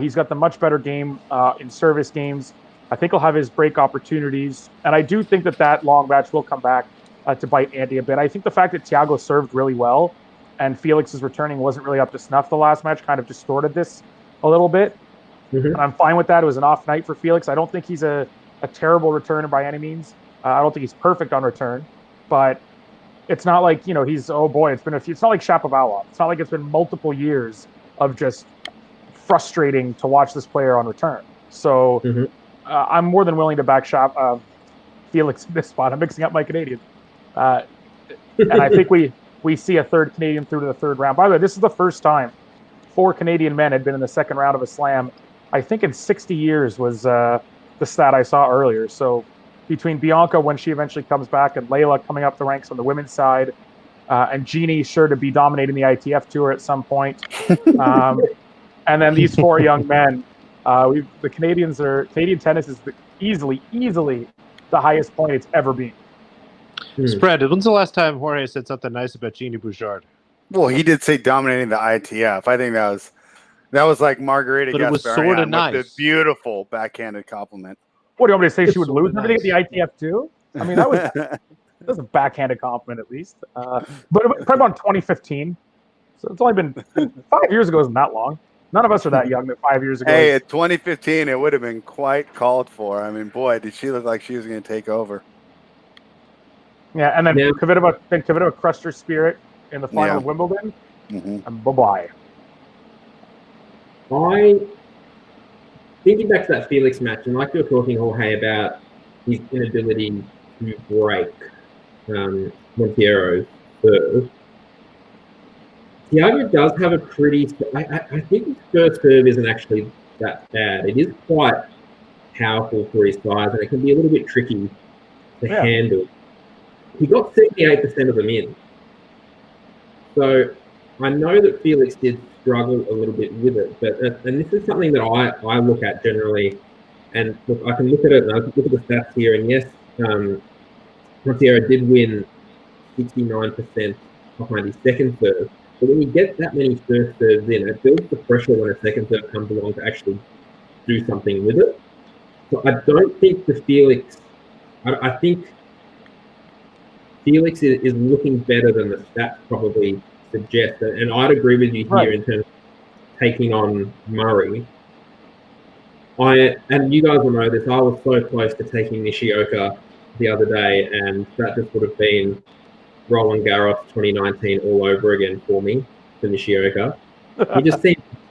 he's got the much better game in service games. I think he'll have his break opportunities, and I do think that long match will come back to bite Andy a bit. I think the fact that Thiago served really well and Felix's returning wasn't really up to snuff the last match, kind of distorted this a little bit. Mhm. And I'm fine with that. It was an off night for Felix. I don't think he's a terrible returner by any means. I don't think he's perfect on return, but it's not like, he's, oh boy, it's not like Shapovalov. It's not like it's been multiple years of just frustrating to watch this player on return. So Mhm. I'm more than willing to back Felix in this spot. I'm mixing up my Canadian. And I think we see a third Canadian through to the third round. By the way, this is the first time 4 Canadian men had been in the second round of a slam. I think in 60 years was the stat I saw earlier. So between Bianca, when she eventually comes back, and Layla coming up the ranks on the women's side, and Jeannie sure to be dominating the ITF tour at some point. And then these 4 young men, Canadian tennis is easily the highest point it's ever been. Spread. When's the last time Jorge said something nice about Jeannie Bouchard? Well, he did say dominating the ITF. I think that was like Margarita But it was Gasparian sorta with nice. the beautiful backhanded compliment. What do you want me to say? It's She would sorta lose everything nice. at the ITF too? I mean, that was a backhanded compliment at least. But probably about 2015. So it's only been 5 years ago. Isn't that long? None of us are that young that 5 years ago. Hey, at 2015, it would have been quite called for. I mean, boy, did she look like she was going to take over. Yeah, and then Yeah. Kvitova crushed her spirit in the final Yeah. of Wimbledon. Mm-hmm. And bye-bye. Thinking back to that Felix match, and like you were talking, Jorge, about his inability to break Monteiro's serve, Thiago does have a pretty. I think his first serve isn't actually that bad. It is quite powerful for his size, and it can be a little bit tricky to handle. He got 78% of them in. So I know that Felix did struggle a little bit with it, but and this is something that I look at generally, and look, I can look at it and I look at the stats here, and yes, Monteiro did win 69% behind his second serve, but when you get that many first serves in, it builds the pressure when a second serve comes along to actually do something with it. So I don't think the Felix, I think Felix is looking better than the stats probably suggest, and I'd agree with you here in terms of taking on Murray. And you guys will know this, I was so close to taking Nishioka the other day, and that just would have been Roland Garros 2019 all over again for me, for Nishioka. He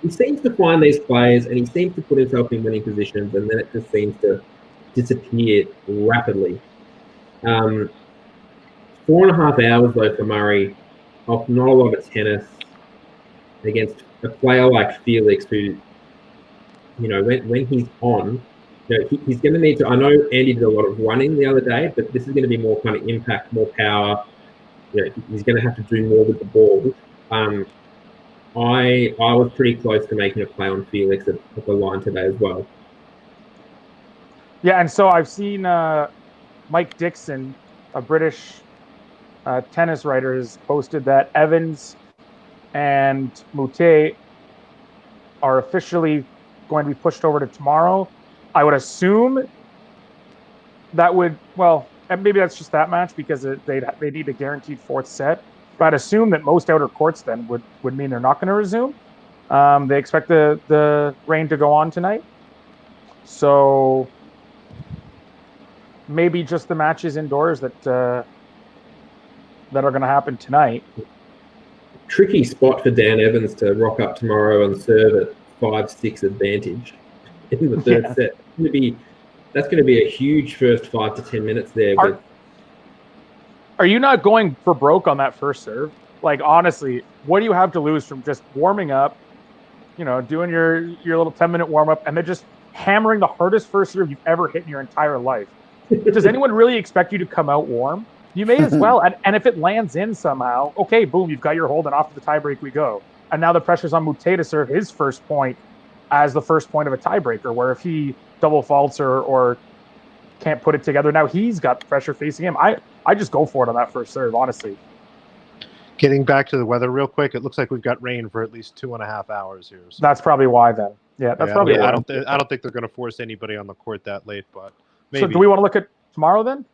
seems to find these players, and he seems to put himself in winning positions, and then it just seems to disappear rapidly. 4.5 hours though for Murray, off not a lot of tennis against a player like Felix, who, when he's on, he's going to need to. I know Andy did a lot of running the other day, but this is going to be more kind of impact, more power. He's going to have to do more with the ball. I was pretty close to making a play on Felix at the line today as well. Yeah, and so I've seen Mike Dixon, a British tennis writer, has posted that Evans and Moutet are officially going to be pushed over to tomorrow. I would assume that would, and maybe that's just that match because they need a guaranteed fourth set. But I'd assume that most outer courts then would mean they're not going to resume. They expect the rain to go on tonight. So maybe just the matches indoors that are going to happen tonight. Tricky spot for Dan Evans to rock up tomorrow and serve at 5-6 advantage in the third set. That's going to be a huge first 5 to 10 minutes there. Are you not going for broke on that first serve? Like, honestly, what do you have to lose from just warming up, doing your little 10-minute warm-up, and then just hammering the hardest first serve you've ever hit in your entire life? Does anyone really expect you to come out warm? You may as well. And if it lands in somehow, okay, boom, you've got your hold, and off to the tiebreak we go. And now the pressure's on Moutet to serve his first point as the first point of a tiebreaker, where if he double faults or can't put it together, now he's got pressure facing him. I just go for it on that first serve, honestly. Getting back to the weather real quick, it looks like we've got rain for at least 2.5 hours here. So. That's probably why then. Yeah, that's probably why. I don't think they're going to force anybody on the court that late, but maybe. So do we want to look at tomorrow then?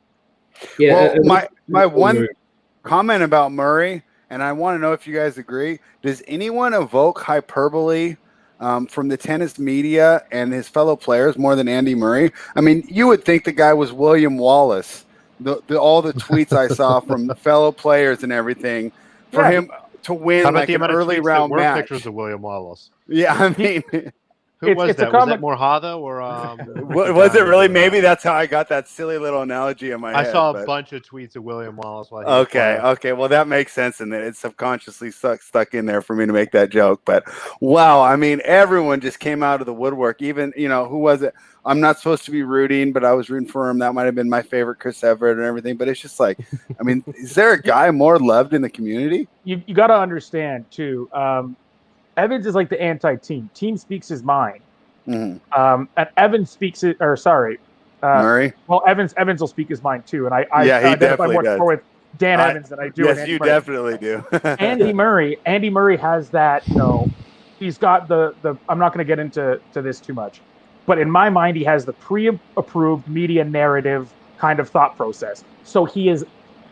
Yeah. Well, my one comment about Murray, and I want to know if you guys agree. Does anyone evoke hyperbole from the tennis media and his fellow players more than Andy Murray? I mean, you would think the guy was William Wallace. All the tweets I saw from fellow players and everything for him to win How about like the an amount of early tweets that round were match. pictures of William Wallace? Yeah, I mean, Who was it's a that? Was common- that Morha though, or was it really? Maybe that's how I got that silly little analogy in my I head. saw a but- bunch of tweets of William Wallace while he was Okay, playing. okay. Well, that makes sense, and it subconsciously stuck in there for me to make that joke. But wow, I mean, everyone just came out of the woodwork. Even who was it? I'm not supposed to be rooting, but I was rooting for him. That might have been my favorite, Chris Everett, and everything. But it's just like, I mean, is there a guy more loved in the community? You got to understand too. Evans is like the anti-team. Team speaks his mind. Mhm. And Evans speaks it, or sorry, Murray. well, Evans will speak his mind too. And I Yeah, he identify definitely more does. with Dan Evans than I do with Yes, Andy you Murray. definitely do. Andy Murray has that, he's got the I'm not going to get into this too much, but in my mind, he has the pre-approved media narrative kind of thought process. So he is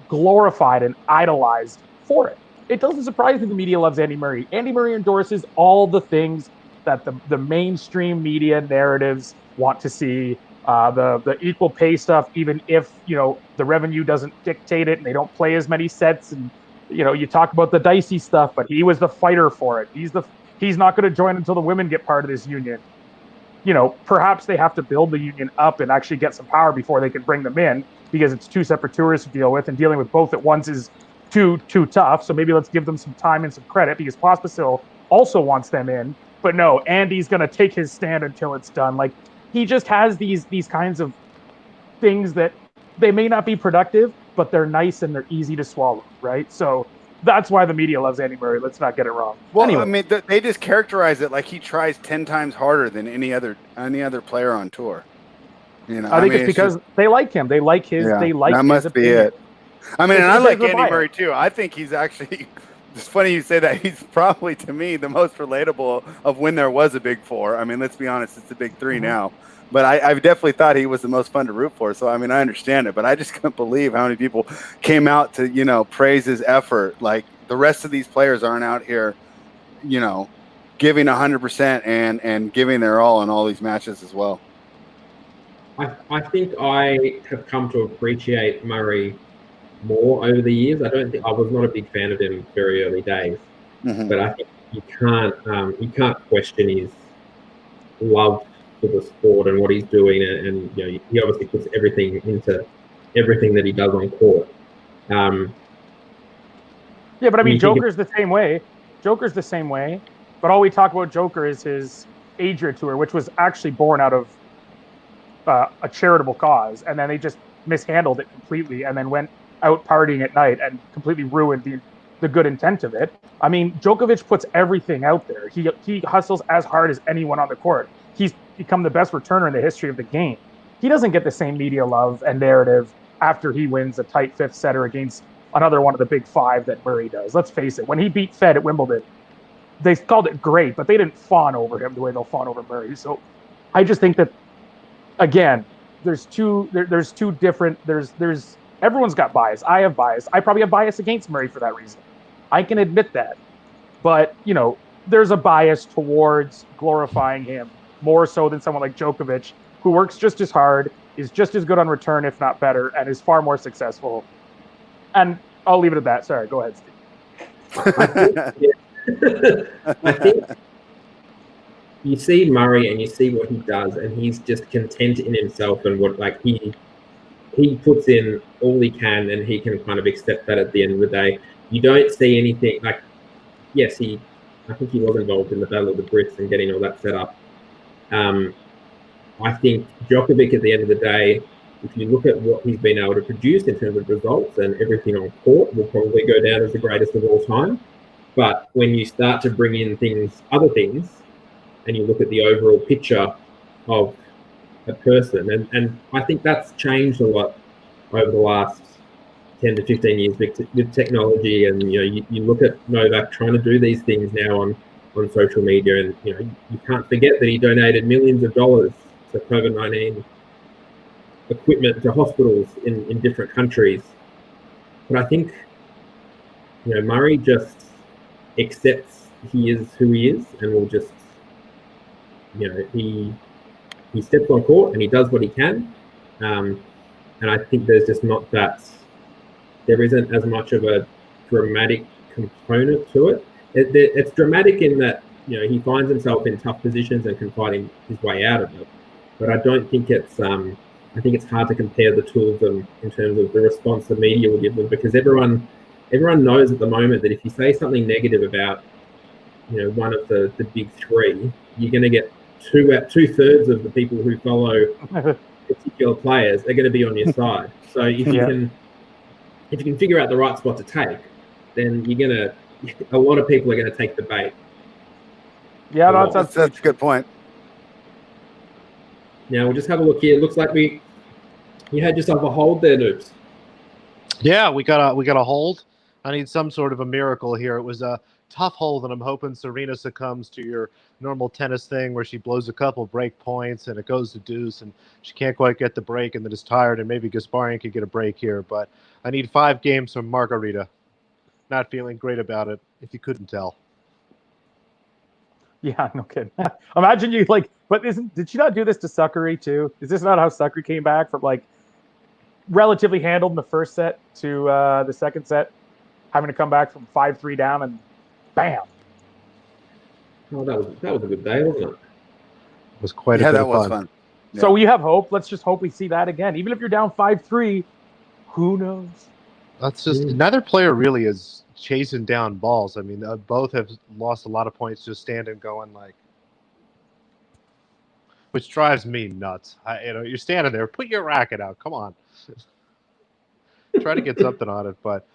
glorified and idolized for it. It doesn't surprise me the media loves Andy Murray. Andy Murray endorses all the things that the mainstream media narratives want to see. The equal pay stuff, even if the revenue doesn't dictate it and they don't play as many sets, and you talk about the dicey stuff, but he was the fighter for it. He's not going to join until the women get part of this union. Perhaps they have to build the union up and actually get some power before they can bring them in, because it's two separate tours to deal with, and dealing with both at once is too tough. So maybe let's give them some time and some credit, because Pospisil also wants them in. But no, Andy's going to take his stand until it's done. Like, he just has these kinds of things that they may not be productive, but they're nice and they're easy to swallow, right? So that's why the media loves Andy Murray. Let's not get it wrong. Well, Anyway. I mean, they just characterize it like he tries 10 times harder than any other player on tour. I think it's because they like him. They like his. Yeah, they like that his must be opinion. it. I mean, and I It's like the Andy bias. Murray too. I think he's actually. It's funny you say that. He's probably, to me, the most relatable of when there was a Big Four. I mean, let's be honest, it's the Big Three Mm-hmm. now. But I've definitely thought he was the most fun to root for. So I mean, I understand it, but I just couldn't believe how many people came out to praise his effort. Like, the rest of these players aren't out here, giving 100% and giving their all in all these matches as well. I think I have come to appreciate Murray more over the years. I was not a big fan of him very early days, Mhm. but I think you can't question his love for the sport and what he's doing, and he obviously puts everything into everything that he does on court. Yeah, but I mean, You think Joker's the same way. Joker's the same way. But all we talk about Joker is his Adria tour, which was actually born out of a charitable cause, and then they just mishandled it completely, and then went out partying at night and completely ruined the good intent of it. I mean, Djokovic puts everything out there. He hustles as hard as anyone on the court. He's become the best returner in the history of the game. He doesn't get the same media love and narrative after he wins a tight fifth setter against another one of the big five that Murray does. Let's face it, when he beat Fed at Wimbledon, they called it great, but they didn't fawn over him the way they'll fawn over Murray. So I just think that, again, there's two different, everyone's got bias. I have bias. I probably have bias against Murray for that reason. I can admit that. But, there's a bias towards glorifying him more so than someone like Djokovic, who works just as hard, is just as good on return, if not better, and is far more successful. And I'll leave it at that. Sorry, go ahead, Steve. I think you see Murray and you see what he does, and he's just content in himself and what he puts in all he can, and he can kind of accept that at the end of the day. You don't see anything like, yes, I think he was involved in the Battle of the Brits and getting all that set up. I think Djokovic, at the end of the day, if you look at what he's been able to produce in terms of results and everything on court, will probably go down as the greatest of all time. But when you start to bring in other things, and you look at the overall picture of a person, and I think that's changed a lot over the last 10 to 15 years with technology, and you look at Novak trying to do these things now on social media, and you can't forget that he donated millions of dollars to COVID-19 equipment to hospitals in different countries. But I think Murray just accepts he is who he is and will just, he steps on court and he does what he can. And I think there's just not there isn't as much of a dramatic component to it. It's dramatic in that, he finds himself in tough positions and can fight his way out of it. But I don't think I think it's hard to compare the two of them in terms of the response the media will give them, because everyone knows at the moment that if you say something negative about, one of the big three, you're going to get two-thirds of the people who follow particular players are going to be on your side. So if you can figure out the right spot to take, then a lot of people are going to take the bait. Yeah, that's a good point. Now we'll just have a look here. It looks like you had yourself a hold there, Noobs. Yeah, we got a hold. I need some sort of a miracle here. It was a tough hold, and I'm hoping Serena succumbs to your normal tennis thing where she blows a couple break points and it goes to deuce and she can't quite get the break and then is tired, and maybe Gasparian could get a break here. But I need 5 games from Margarita. Not feeling great about it, if you couldn't tell. Yeah, no kidding. Imagine you but did she not do this to Suckery too? Is this not how Suckery came back from relatively handled in the first set to the second set, having to come back from 5-3 down and bam? Well, that was a good day, wasn't it? It was quite a bit that of was fun. Yeah. So we have hope. Let's just hope we see that again. Even if you're down 5-3, who knows? That's just neither player really is chasing down balls. I mean, both have lost a lot of points just standing going which drives me nuts. You're standing there, put your racket out. Come on. Try to get something on it. But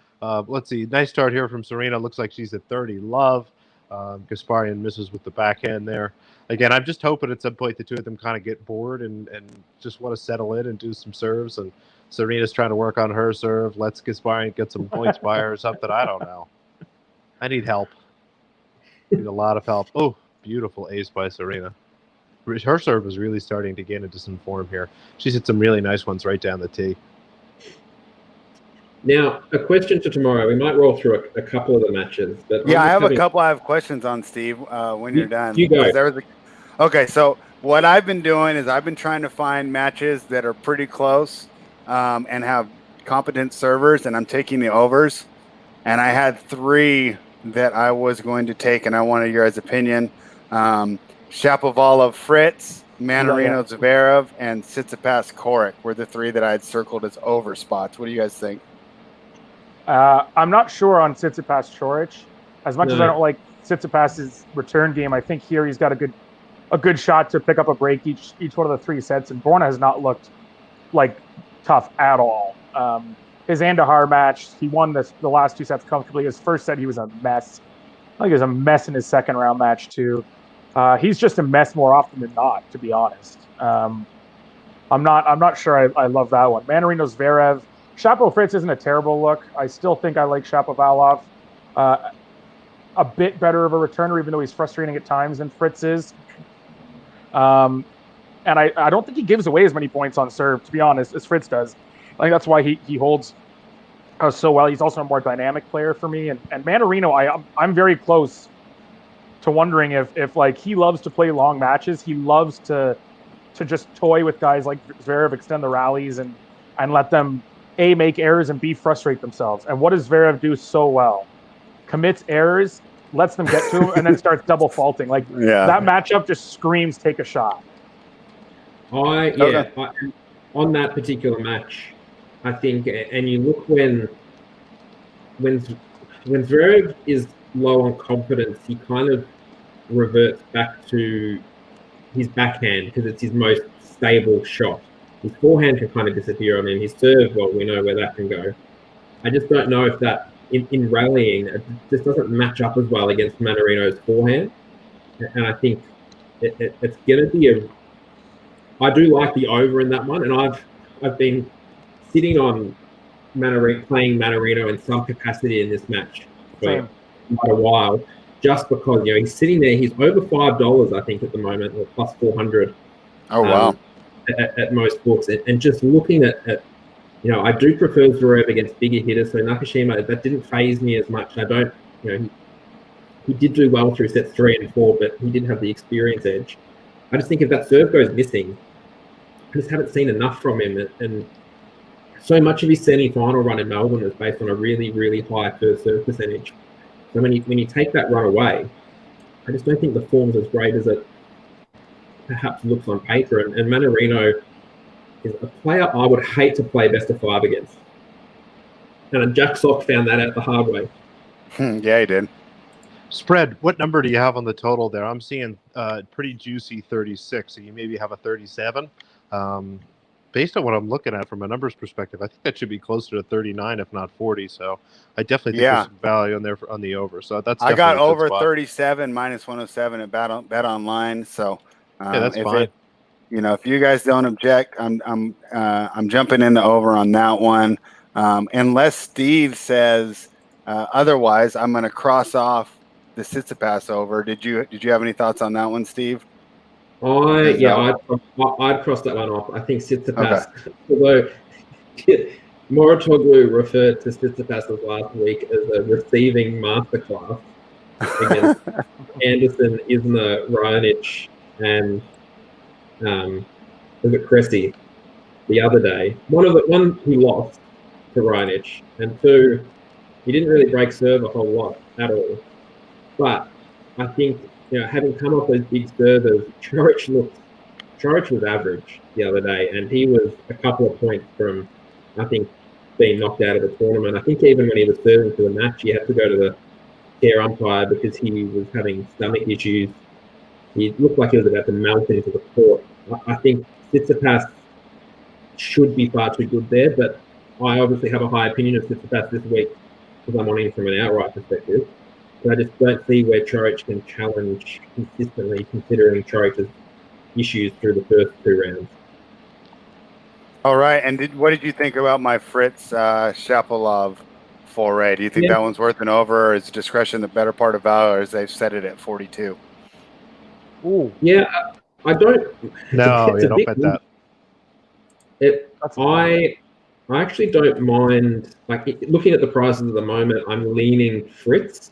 let's see. Nice start here from Serena. Looks like she's at 30 love. Gasparian misses with the backhand there. Again, I'm just hoping at some point the two of them kind of get bored and just want to settle in and do some serves. And Serena's trying to work on her serve. Lets Gasparian get some points by her or something. I don't know. I need help. Need a lot of help. Oh, beautiful ace by Serena. Her serve is really starting to get into some form here. She's hit some really nice ones right down the tee. Now, a question for tomorrow. We might roll through a couple of the matches. But Yeah, I have a couple I have questions on, Steve, when you're done. You go. Okay, so what I've been doing is I've been trying to find matches that are pretty close and have competent servers, and I'm taking the overs. And I had 3 that I was going to take, and I wanted your guys' opinion. Shapovalov Fritz, Mannarino Zverev, and Tsitsipas Coric were the 3 that I had circled as over spots. What do you guys think? I'm not sure on Tsitsipas Coric. As much as I don't like Tsitsipas's return game, I think here he's got a good shot to pick up a break each one of the 3 sets. And Borna has not looked tough at all. His Andahar match, he won the last 2 sets comfortably. His first set, he was a mess. I think he was a mess in his second round match too. He's just a mess more often than not, to be honest. I'm not sure I love that one. Mannarino Zverev. Shapo Fritz isn't a terrible look. I still think I like Shapovalov a bit better of a returner, even though he's frustrating at times than Fritz is. And I don't think he gives away as many points on serve, to be honest, as Fritz does. I think that's why he holds so well. He's also a more dynamic player for me. And Mannarino, I'm very close to wondering if he loves to play long matches. He loves to just toy with guys like Zverev, extend the rallies and let them A, make errors, and B, frustrate themselves. And what does Zverev do so well? Commits errors, lets them get to him, and then starts double faulting. That matchup just screams take a shot. On that particular match, I think, and you look when Zverev is low on confidence, he kind of reverts back to his backhand because it's his most stable shot. His forehand can kind of disappear on him. His serve, well, we know where that can go. I just don't know if that, in rallying, it just doesn't match up as well against Mannarino's forehand. And I think it's going to be I do like the over in that one, and I've been sitting on playing Mannarino in some capacity in this match for quite a while, just because he's sitting there. He's over $5, I think, at the moment, or plus 400. Oh wow! At most books, and just looking at I do prefer Zverev against bigger hitters. So Nakashima, that didn't phase me as much. I don't, he did do well through sets 3 and 4, but he didn't have the experience edge. I just think if that serve goes missing, I just haven't seen enough from him. And so much of his semi-final run in Melbourne was based on a really, really high first serve percentage. So when you take that run away, I just don't think the form's as great as it perhaps looks on paper. And Mannarino is a player I would hate to play best of 5 against. And Jack Sock found that out the hard way. Yeah, he did. Spread, what number do you have on the total there? I'm seeing pretty juicy 36, so you maybe have a 37. Based on what I'm looking at from a numbers perspective, I think that should be closer to 39, if not 40. So I definitely think there's some value on there on the over. So that's I got definitely a good over spot. 37 minus 107 at Bet Online. So yeah, that's fine. If you guys don't object, I'm jumping in the over on that one. Unless Steve says otherwise, I'm going to cross off the Tsitsipas over. Did you have any thoughts on that one, Steve? I'd cross that one off. I think Tsitsipas, although Moratoglu referred to Tsitsipas last week as a receiving masterclass against Anderson, Isner, Raonic, and was it Cressy the other day? One he lost to Raonic, and 2, he didn't really break serve a whole lot at all. But I think, having come off those big servers, Coric was average the other day, and he was a couple of points from, I think, being knocked out of the tournament. I think even when he was serving for the match, he had to go to the care umpire because he was having stomach issues. He looked like he was about to melt into the court. I think Tsitsipas should be far too good there, but I obviously have a high opinion of Tsitsipas this week because I'm on him from an outright perspective. But I just don't see where Coric can challenge consistently, considering Coric's issues through the first 2 rounds. All right. And what did you think about my Fritz Shapovalov foray? Do you think that one's worth an over, or is discretion the better part of value, or as they've set it at 42? Ooh. Yeah, I don't. No, you don't bet that. I actually don't mind. Like looking at the prices at the moment, I'm leaning Fritz.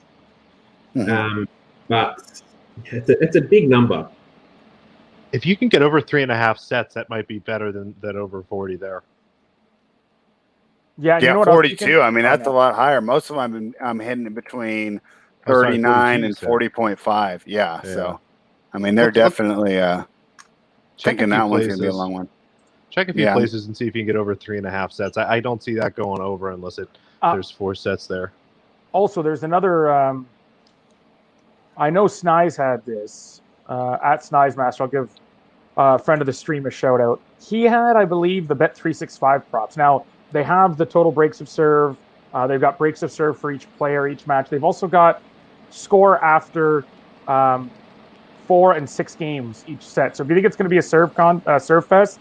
But it's a big number. If you can get over 3.5 sets, that might be better than over 40 there. Yeah, you know 42. I mean, that's a lot higher. Most of them I'm hitting in between 39 and 40.5. Yeah, so I mean, they're definitely thinking that one's going to be a long one. Check a few places and see if you can get over 3.5 sets. I don't see that going over unless there's 4 sets there. Also, there's another. I know Snize had this at Snize Master. I'll give a friend of the stream a shout out. He had, I believe, the Bet365 props. Now they have the total breaks of serve. They've got breaks of serve for each player, each match. They've also got score after 4 and 6 games each set. So if you think it's going to be a serve fest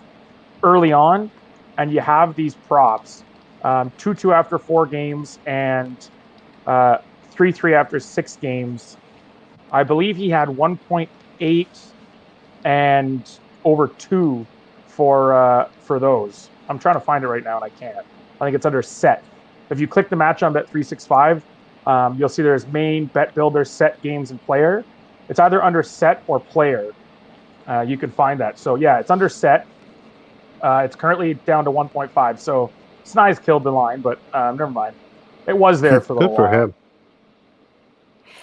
early on, and you have these props, 2-2 after 4 games and 3-3 after 6 games. I believe he had 1.8 and over 2 for those. I'm trying to find it right now and I can't. I think it's under set. If you click the match on Bet365, you'll see there's main, bet builder, set, games, and player. It's either under set or player. You can find that. So yeah, it's under set. It's currently down to 1.5. So Snize killed the line, but never mind. It was there for the Good for him.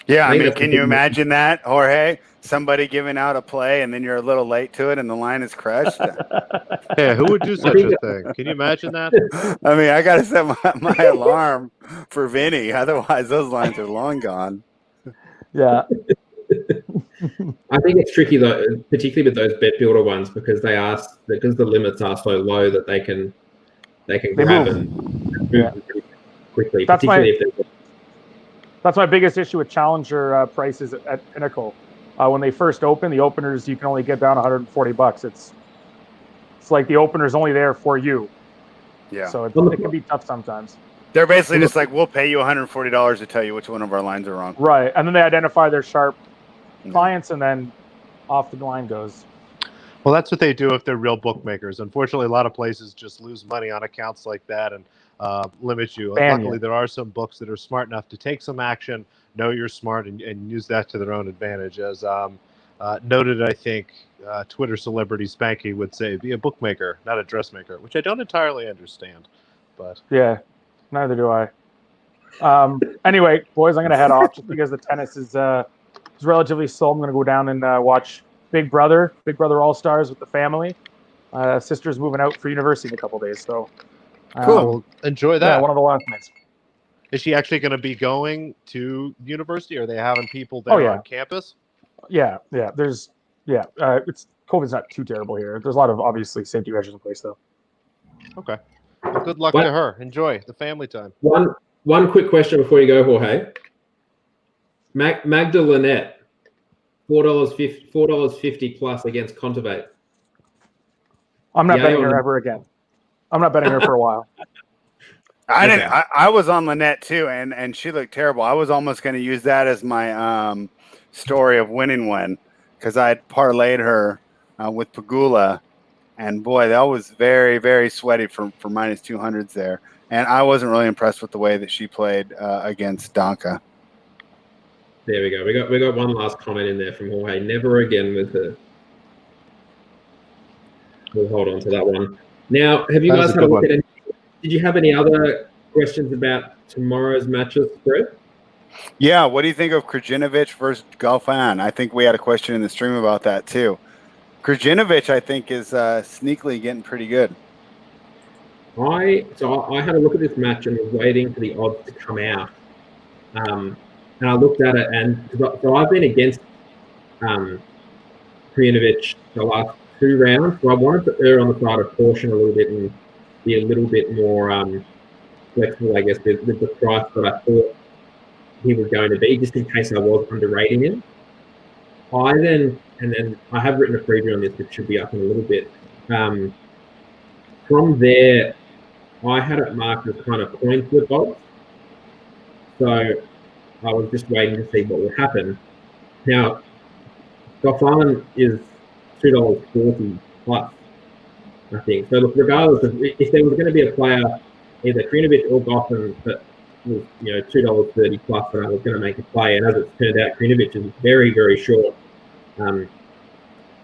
Yeah, I mean, can you imagine that, Jorge? Somebody giving out a play and then you're a little late to it and the line is crushed? Yeah, who would do such a thing? Can you imagine that? I mean, I got to set my alarm for Vinny. Otherwise, those lines are long gone. Yeah. I think it's tricky, though, particularly with those bet builder ones, because the limits are so low that they can grab and move pretty quickly. That's my biggest issue with Challenger prices at Pinnacle. When they first open, the openers you can only get down $140. It's like the opener's only there for you. Yeah. So it can be tough sometimes. They're basically just like, we'll pay you $140 to tell you which one of our lines are wrong. Right, and then they identify their sharp clients, and then off the line goes. Well, that's what they do if they're real bookmakers. Unfortunately, a lot of places just lose money on accounts like that and limit you. Ban Luckily, you. there are some books that are smart enough to take some action, know you're smart, and use that to their own advantage. As noted, I think Twitter celebrity Spanky would say, be a bookmaker, not a dressmaker, which I don't entirely understand. But Yeah, neither do I. Anyway, boys, I'm gonna head off just because the tennis is relatively slow. I'm gonna go down and watch Big Brother All Stars with the family. Sister's moving out for university in a couple days, so cool. Well, enjoy that. Yeah, one of the last nights. Is she actually going to be going to university? Are they having people there on campus? Yeah. There's it's COVID's not too terrible here. There's a lot of obviously safety measures in place though. Okay. Well, good luck to her. Enjoy the family time. One quick question before you go, Jorge. Magda Linette, $4.50 plus against Contivate. I'm not betting her ever again. I'm not betting her for a while. I was on Lynette too, and she looked terrible. I was almost going to use that as my story of winning one because I had parlayed her with Pegula, and boy, that was very, very sweaty for minus 200s there. And I wasn't really impressed with the way that she played against Donka. There we go. We got one last comment in there from Jorge. Never again with her. We'll hold on to that one. Now, have you guys had a look at any? Did you have any other questions about tomorrow's matches, Brett? Yeah, what do you think of Krajinovic versus Galfan? I think we had a question in the stream about that too. Krajinovic, I think, is sneakily getting pretty good. I had a look at this match and was waiting for the odds to come out. And I looked at it, and so I've been against Krajinovic the last 2 rounds. So I wanted to err on the side of caution a little bit and be a little bit more flexible, I guess, with the price that I thought he was going to be, just in case I was underrating him. And then I have written a preview on this, which should be up in a little bit. From there, I had it marked as kind of coin flip odds. So I was just waiting to see what would happen. Now, Goffin is $2.40 plus, I think. So look, regardless of if there was going to be a player, either Krajinovic or Goffin, that was $2.30 plus, and I was going to make a play. And as it's turned out, Krajinovic is very, very short in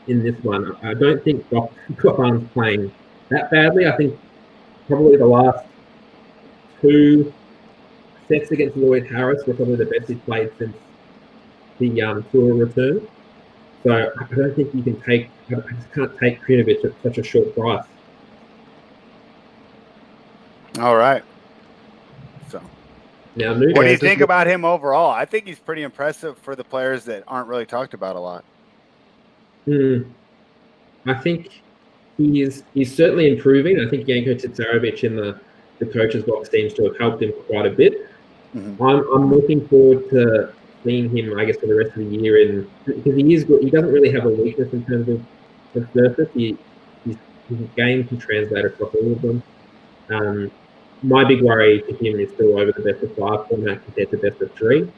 this one. I don't think Goffin's playing that badly. I think probably the last 2 sets against Lloyd Harris were probably the best he's played since the tour return. So I don't think you can I just can't take Krajinovic at such a short price. All right. So now, what do you think about him overall? I think he's pretty impressive for the players that aren't really talked about a lot. I think he's certainly improving. I think Janko Tsarevic in the coach's box seems to have helped him quite a bit. Mm-hmm. I'm looking forward to seeing him, I guess, for the rest of the year, because he is good. He doesn't really have a weakness in terms of the surface. His game can translate across all of them. My big worry for him is still over the best of 5 format compared to best of 3.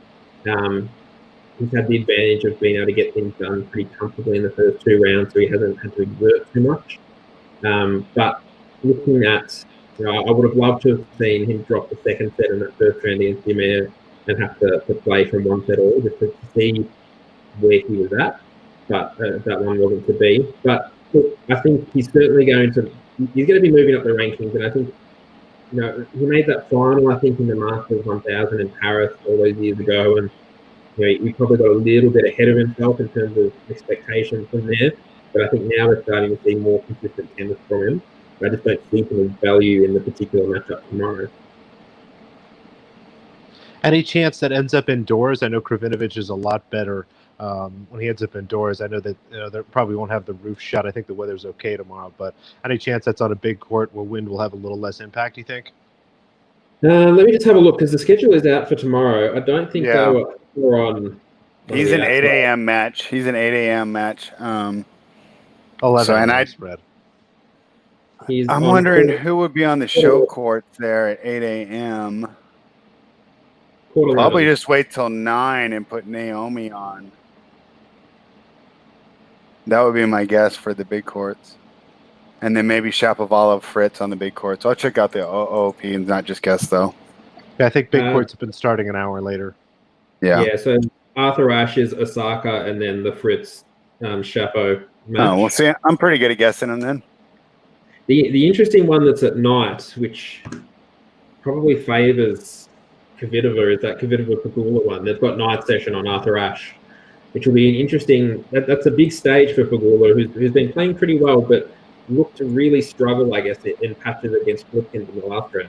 He's had the advantage of being able to get things done pretty comfortably in the first 2 rounds, so he hasn't had to exert too much. But looking at, I would have loved to have seen him drop the second set in that first round against Ymer and have to play from 1 set all, just to see where he was at. But that one wasn't to be. But look, I think he's certainly going to be moving up the rankings, and I think, he made that final, I think, in the Masters 1000 in Paris all those years ago, and he probably got a little bit ahead of himself in terms of expectations from there. But I think now we're starting to see more consistent tennis from him. I just don't see him as value in the particular matchup tomorrow. Any chance that ends up indoors? I know Krajinovic is a lot better when he ends up indoors. I know that they probably won't have the roof shut. I think the weather's okay tomorrow. But any chance that's on a big court where wind will have a little less impact, do you think? Let me just have a look, because the schedule is out for tomorrow. I don't think they were on. He's an 8 a.m. match. 11 so, and I spread. I'm wondering who would be on the show court there at 8 a.m. Probably just wait till 9 and put Naomi on. That would be my guess for the big courts. And then maybe Shapovalov Fritz on the big courts. I'll check out the OOP and not just guess, though. Yeah, I think big Uh, courts have been starting an hour later. Yeah. So Arthur Ashe's Osaka and then the Fritz Chapo match. Oh, well, see, I'm pretty good at guessing them then. The interesting one that's at night, which probably favours Kvitova, is that Kvitova-Pegula one. They've got night session on Arthur Ashe, which will be an interesting. That's a big stage for Pegula, who's been playing pretty well, but looked to really struggle, I guess, in patches against Flipkins in the last round.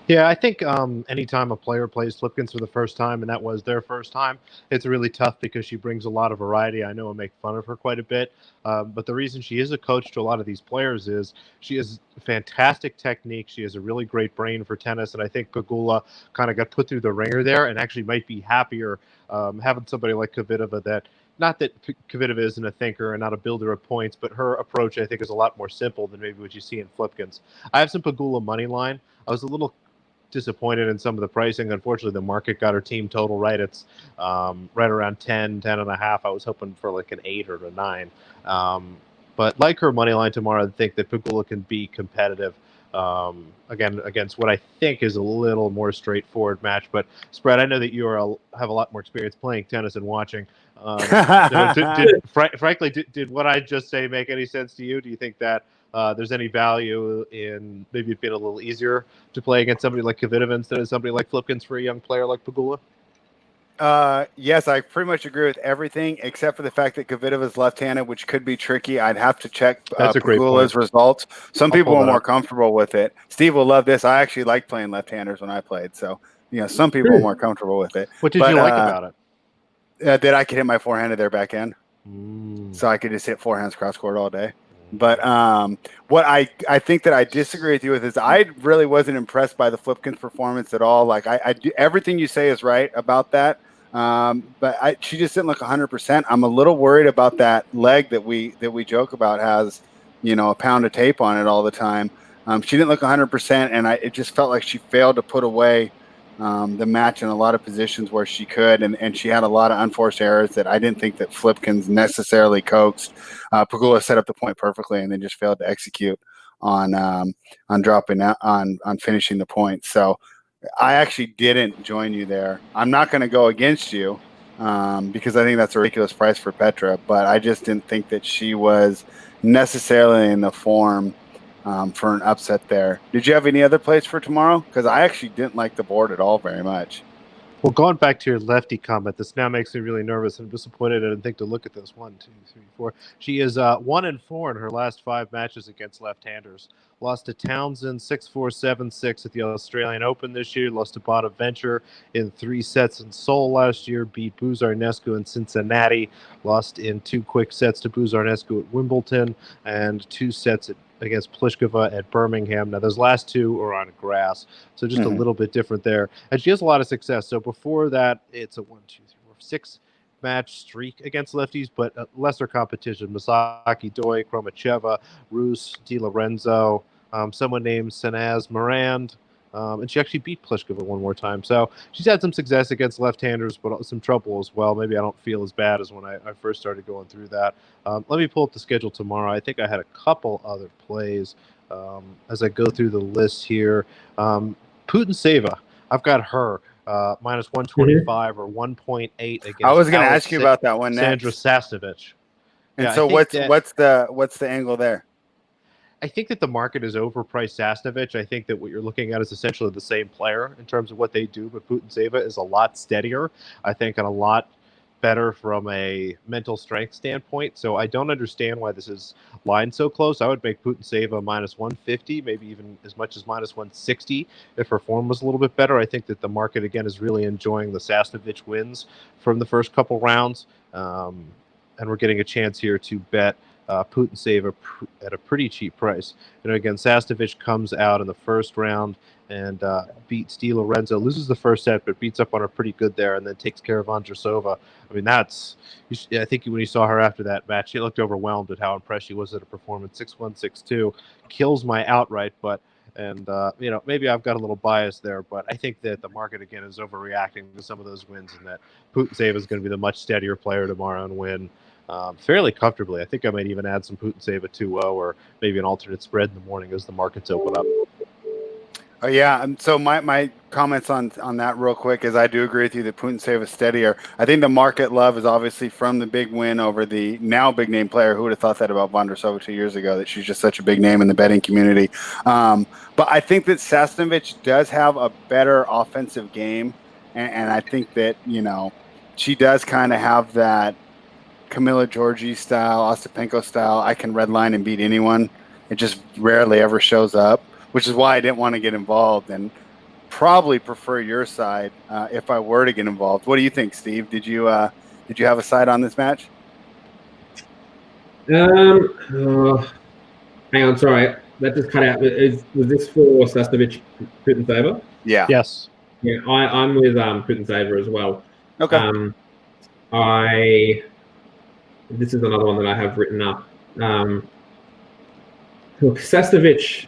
Yeah, I think anytime a player plays Flipkins for the first time, and that was their first time, it's really tough because she brings a lot of variety. I know I make fun of her quite a bit, but the reason she is a coach to a lot of these players is she has fantastic technique. She has a really great brain for tennis, and I think Pegula kind of got put through the ringer there and actually might be happier having somebody like Kvitova that. Not that Kvitova isn't a thinker and not a builder of points, but her approach, I think, is a lot more simple than maybe what you see in Flipkins. I have some Pegula money line. I was a little disappointed in some of the pricing. Unfortunately, the market got her team total right. It's right around 10 and a half. I was hoping for like an 8 or a 9. But like her money line tomorrow, I think that Pegula can be competitive again against what I think is a little more straightforward match. But Spread, I know that you have a lot more experience playing tennis and watching. Frankly, did what I just say make any sense to you? Do you think that there's any value in maybe it being a little easier to play against somebody like Kvitova instead of somebody like Flipkins for a young player like Pegula? Yes, I pretty much agree with everything except for the fact that Kvitova is left-handed, which could be tricky. I'd have to check Pegula's results. Some people are more comfortable with it. Steve will love this. I actually liked playing left-handers when I played, so some people are more comfortable with it. What did you like about it? That I could hit my forehand to their backhand, so I could just hit forehands cross court all day. But what I think that I disagree with you with is I really wasn't impressed by the Flipkins performance at all. Like I do, everything you say is right about that. But she just didn't look 100%. I'm a little worried about that leg that we joke about has, a pound of tape on it all the time. She didn't look 100%, and it just felt like she failed to put away the match in a lot of positions where she could, and she had a lot of unforced errors that I didn't think that Flipkins necessarily coaxed. Pegula set up the point perfectly, and then just failed to execute on dropping out on finishing the point. So I actually didn't join you there. I'm not going to go against you because I think that's a ridiculous price for Petra, but I just didn't think that she was necessarily in the form for an upset there. Did you have any other plays for tomorrow? Because I actually didn't like the board at all very much. Well, going back to your lefty comment, this now makes me really nervous and disappointed. I didn't think to look at this. 1, 2, 3, 4. She is 1-4 in her last 5 matches against left-handers. Lost to Townsend 6-4, 7-6 at the Australian Open this year. Lost to Bonaventure in 3 sets in Seoul last year. Beat Buzarnescu in Cincinnati. Lost in 2 quick sets to Buzarnescu at Wimbledon and 2 sets against Pliskova at Birmingham. Now, those last 2 are on grass, so just a little bit different there. And she has a lot of success. So before that, it's a 1, 2, 3, 4, 6 match streak against lefties, but lesser competition. Misaki Doi, Kromacheva, Rus, Di Lorenzo, someone named Sanaz Morand, and she actually beat Pliskova one more time. So she's had some success against left-handers, but some trouble as well. Maybe I don't feel as bad as when I first started going through that. Let me pull up the schedule tomorrow. I think I had a couple other plays as I go through the list here. Putintseva, I've got her minus 125 or 1.8 against. I was going to ask you about that one next. Sandra Sasnovich. And so what's the angle there? I think that the market is overpriced Sasnovich. I think that what you're looking at is essentially the same player in terms of what they do, but Putintseva is a lot steadier, I think, and a lot better from a mental strength standpoint. So I don't understand why this is lined so close. I would make Putintseva minus 150, maybe even as much as minus 160 if her form was a little bit better. I think that the market, again, is really enjoying the Sasnovich wins from the first couple rounds, and we're getting a chance here to bet Putintseva at a pretty cheap price. Again, Sasnovich comes out in the first round and beats Di Lorenzo, loses the first set, but beats up on her pretty good there, and then takes care of Vondrousova. I mean, I think when you saw her after that match, she looked overwhelmed at how impressed she was at her performance. 6-1, 6-2, kills my outright, maybe I've got a little bias there, but I think that the market, again, is overreacting to some of those wins, and that Putintseva is going to be the much steadier player tomorrow and win. fairly comfortably. I think I might even add some Putintseva 2-0 or maybe an alternate spread in the morning as the markets open up. Oh yeah, and so my comments on that real quick is I do agree with you that Putintseva is steadier. I think the market love is obviously from the big win over the now big name player. Who would have thought that about Vondrousova 2 years ago, that she's just such a big name in the betting community. But I think that Sasnovich does have a better offensive game, and I think that, you know, she does kind of have that Camila Giorgi style, Ostapenko style. I can redline and beat anyone. It just rarely ever shows up, which is why I didn't want to get involved, and probably prefer your side if I were to get involved. What do you think, Steve? Did you have a side on this match? Hang on, sorry, that just cut out. Was this for Sasnovich Putintseva? Yeah. Yes. Yeah, I'm with Putintseva as well. Okay. This is another one that I have written up. Look, Sasnovich,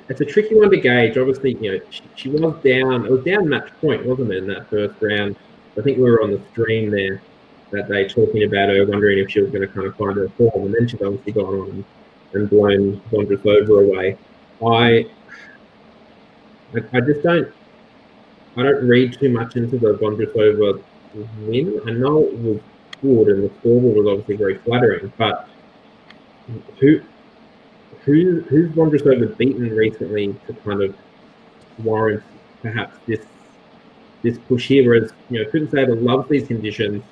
it's a tricky one to gauge. Obviously, you know, she was down. It was down match point, wasn't it, in that first round? I think we were on the stream there that day talking about her, wondering if she was going to kind of find her form, and then she's obviously gone on and blown Vondrousova away. I just don't read too much into the Vondrousova win. I know it was good, and the scoreboard was obviously very flattering, but who's Vondrousova beaten recently to kind of warrant perhaps this push here? Whereas, you know, Putintseva loves these conditions.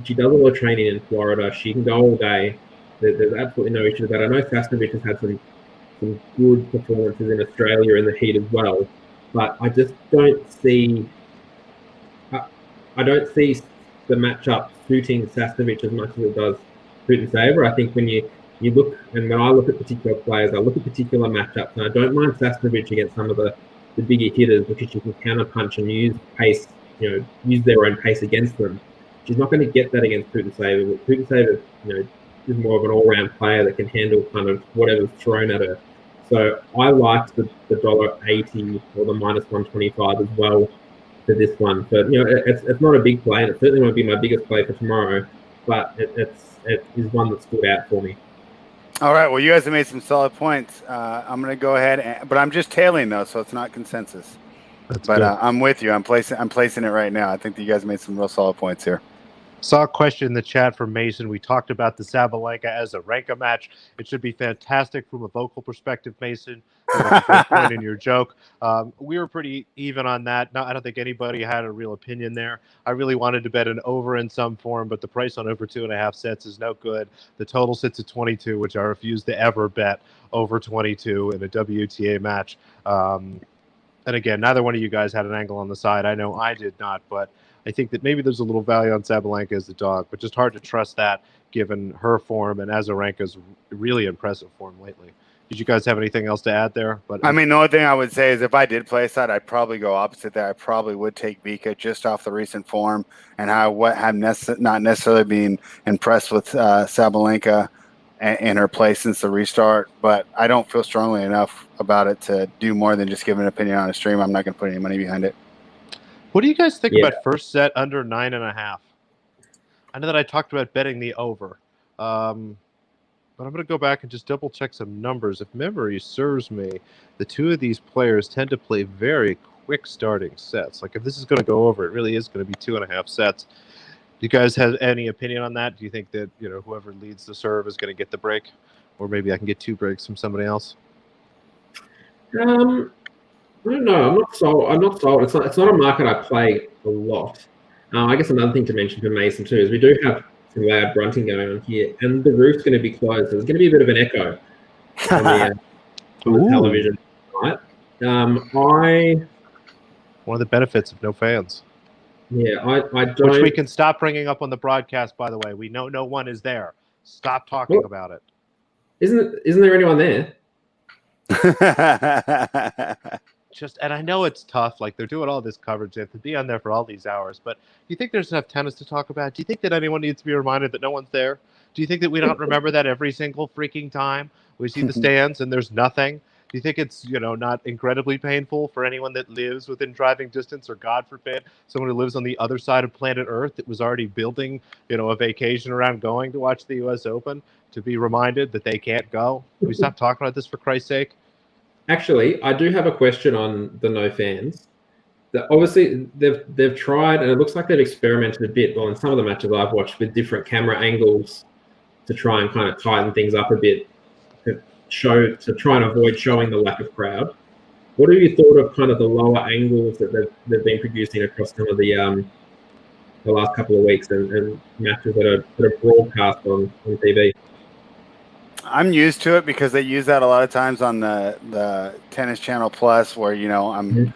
She does a lot of training in Florida. She can go all day. There's absolutely no issue with that. I know Sasnovich has had some good performances in Australia in the heat as well, but I just don't see. I don't see the matchup suiting Sasnovich as much as it does Putintseva. I think when you look, and when I look at particular players, I look at particular matchups, and I don't mind Sasnovich against some of the bigger hitters because you can counterpunch and use pace, you know, use their own pace against them. She's not going to get that against Putintseva. But Putintseva, you know, is more of an all-round player that can handle kind of whatever's thrown at her. So I liked the $1.80 or the -125 as well for this one. But, you know, it's not a big play, and it certainly won't be my biggest play for tomorrow. But it is one that stood out for me. All right. Well, you guys have made some solid points. I'm going to go ahead, but I'm just tailing though, so it's not consensus. That's but good. I'm with you. I'm placing it right now. I think that you guys made some real solid points here. Saw a question in the chat from Mason. We talked about the Sabalenka as a Renka match. It should be fantastic from a vocal perspective, Mason. Point in your joke. We were pretty even on that. No, I don't think anybody had a real opinion there. I really wanted to bet an over in some form, but the price on over 2.5 sets is no good. The total sits at 22, which I refuse to ever bet over 22 in a WTA match. And again, neither one of you guys had an angle on the side. I know I did not, but I think that maybe there's a little value on Sabalenka as the dog, but just hard to trust that given her form and Azarenka's really impressive form lately. Did you guys have anything else to add there? But I mean, the only thing I would say is if I did play a side, I'd probably go opposite there. I probably would take Vika just off the recent form and how not necessarily being impressed with Sabalenka and her play since the restart. But I don't feel strongly enough about it to do more than just give an opinion on a stream. I'm not going to put any money behind it. What do you guys think about first set under 9.5? I know that I talked about betting the over, but I'm going to go back and just double check some numbers. If memory serves me, the two of these players tend to play very quick starting sets. Like if this is going to go over, it really is going to be 2.5 sets. Do you guys have any opinion on that? Do you think that, you know, whoever leads the serve is going to get the break, or maybe I can get 2 breaks from somebody else? I don't know. I'm not sold. It's not a market I play a lot. I guess another thing to mention for Mason too is we do have some loud grunting going on here, and the roof's going to be closed, so there's going to be a bit of an echo on the television. Right? One of the benefits of no fans. Yeah, I don't. Which we can stop bringing up on the broadcast. By the way, we know no one is there. Stop talking about it. Isn't there anyone there? And I know it's tough. Like they're doing all this coverage, they have to be on there for all these hours. But do you think there's enough tennis to talk about? Do you think that anyone needs to be reminded that no one's there? Do you think that we don't remember that every single freaking time we see the stands and there's nothing? Do you think it's, not incredibly painful for anyone that lives within driving distance, or God forbid, someone who lives on the other side of planet Earth that was already building, a vacation around going to watch the U.S. Open, to be reminded that they can't go? Can we stop talking about this, for Christ's sake? Actually, I do have a question on the no fans. Obviously, they've tried, and it looks like they've experimented a bit. Well, in some of the matches I've watched, with different camera angles to try and kind of tighten things up a bit, to try and avoid showing the lack of crowd. What have you thought of kind of the lower angles that they've been producing across some of the last couple of weeks and matches that are broadcast on TV? I'm used to it because they use that a lot of times on the Tennis Channel Plus, where I'm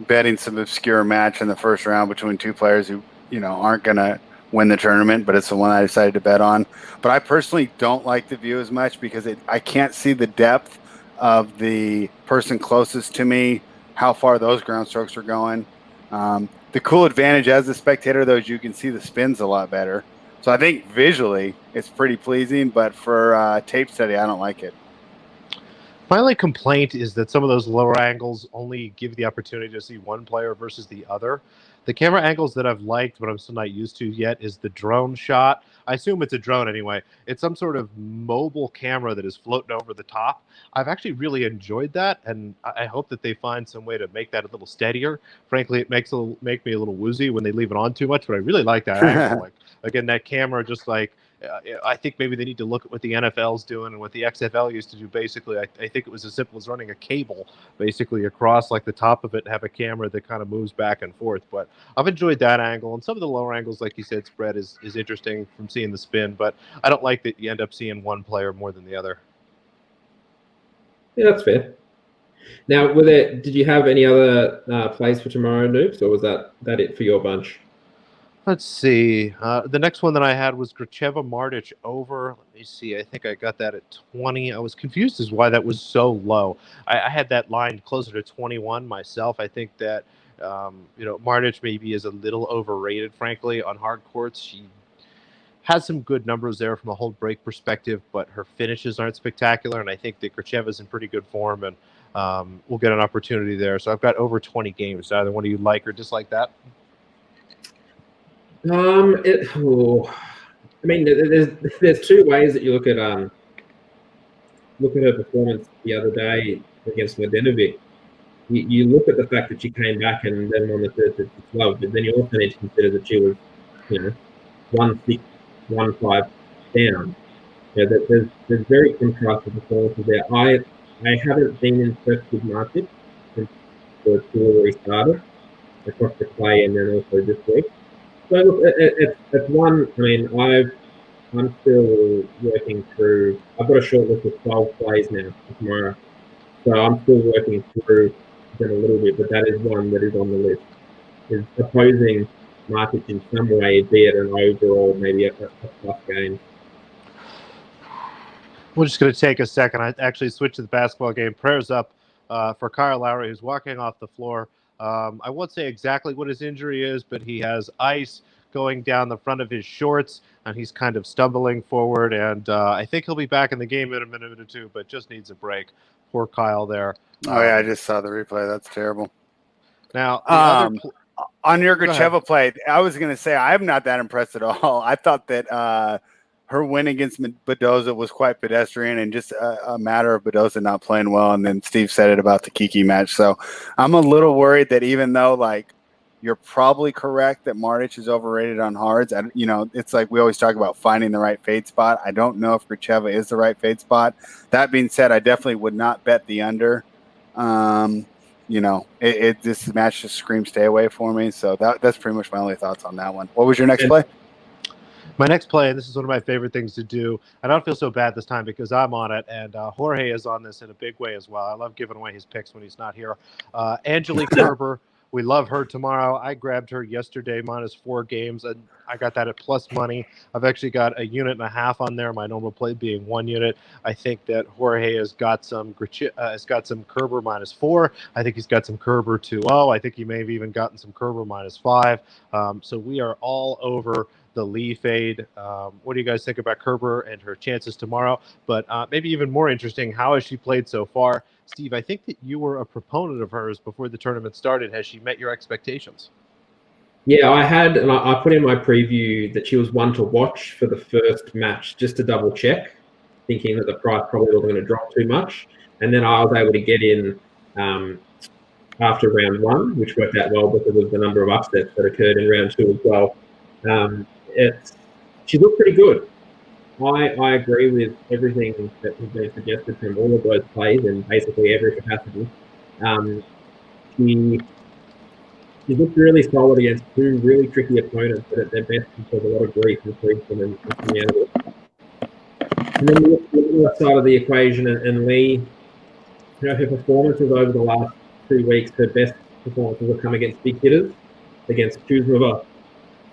betting some obscure match in the first round between two players who aren't gonna win the tournament, but it's the one I decided to bet on. But I personally don't like the view as much because I can't see the depth of the person closest to me, how far those ground strokes are going. The cool advantage as a spectator, though, is you can see the spins a lot better. So I think visually it's pretty pleasing, but for tape study, I don't like it. My only complaint is that some of those lower angles only give the opportunity to see one player versus the other. The camera angles that I've liked, but I'm still not used to yet, is the drone shot. I assume it's a drone anyway. It's some sort of mobile camera that is floating over the top. I've actually really enjoyed that, and I hope that they find some way to make that a little steadier. Frankly, it make me a little woozy when they leave it on too much, but I really like that angle. Like, again, that camera just like, I think maybe they need to look at what the NFL's doing and what the XFL used to do. Basically, I think it was as simple as running a cable basically across like the top of it and have a camera that kind of moves back and forth. But I've enjoyed that angle, and some of the lower angles, like you said, spread is interesting from seeing the spin. But I don't like that you end up seeing one player more than the other. Yeah, that's fair. Now, did you have any other plays for tomorrow, Noobs, or was that it for your bunch? Let's see. The next one that I had was Gracheva Martic over. Let me see. I think I got that at 20. I was confused as why that was so low. I had that line closer to 21 myself. I think that, Martic maybe is a little overrated, frankly, on hard courts. She has some good numbers there from a hold break perspective, but her finishes aren't spectacular. And I think that Gracheva's in pretty good form, and we'll get an opportunity there. So I've got over 20 games. Either one of you like or dislike that? I mean, there's two ways that you look at her performance the other day against Mladenovic. You look at the fact that she came back and then won the first at 12, but then you also need to consider that she was, 1-6, 1-5 down. There's very contrasting performances there. I haven't been impressed with Martic since the tour restarted across the clay and then also this week. So look, it's one. I mean, I'm still working through. I've got a short list of 12 plays now for tomorrow, so I'm still working through them a little bit. But that is one that is on the list. Is opposing Martic in some way, be it an overall maybe a plus game. We're just going to take a second. I actually switched to the basketball game. Prayers up for Kyle Lowry, who's walking off the floor. I won't say exactly what his injury is, but he has ice going down the front of his shorts, and he's kind of stumbling forward. And I think he'll be back in the game in a minute or two, but just needs a break. Poor Kyle there. Oh, yeah, I just saw the replay. That's terrible. Now, on your Gracheva play, I was going to say I'm not that impressed at all. I thought that her win against Badoza was quite pedestrian and just a matter of Badoza not playing well. And then Steve said it about the Kiki match. So I'm a little worried that even though, like, you're probably correct that Martic is overrated on hards, it's like we always talk about finding the right fade spot. I don't know if Gracheva is the right fade spot. That being said, I definitely would not bet the under. This match just screams stay away for me. So that's pretty much my only thoughts on that one. What was your next play? My next play, and this is one of my favorite things to do, and I don't feel so bad this time because I'm on it, and Jorge is on this in a big way as well. I love giving away his picks when he's not here. Angelique Kerber, we love her tomorrow. I grabbed her yesterday, -4 games, and I got that at plus money. I've actually got 1.5 units on there, my normal play being 1 unit. I think that Jorge has got some Kerber -4. I think he's got some Kerber 2-0. I think he may have even gotten some Kerber -5. So we are all over the Lee fade. What do you guys think about Kerber and her chances tomorrow? But maybe even more interesting, how has she played so far? Steve, I think that you were a proponent of hers before the tournament started. Has she met your expectations? Yeah, I had, and I put in my preview that she was one to watch for the first match just to double check, thinking that the price probably wasn't going to drop too much. And then I was able to get in after round one, which worked out well because of the number of upsets that occurred in round two as well. She looked pretty good. I agree with everything that has been suggested from all of those plays in basically every capacity. She looked really solid against two really tricky opponents, but at their best, she caused a lot of grief and freedom and coming out of it. And then you look at the other side of the equation, and Lee, her performances over the last 2 weeks, her best performances have come against big hitters, against Kuzmova,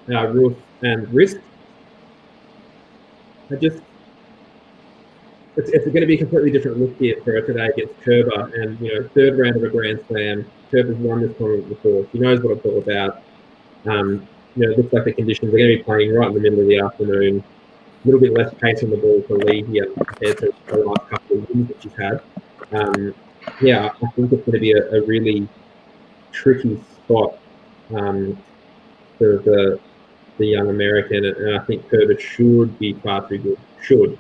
Ruth, and Risk. It's going to be a completely different look here for her today against Kerber, and third round of a Grand Slam. Kerber's won this tournament before. She knows what it's all about. It looks like the conditions are going to be playing right in the middle of the afternoon. A little bit less pace on the ball for Lee here compared to the last couple of wins that she's had. I think it's going to be a really tricky spot for the young American, and I think Kerber should be far too good. Should.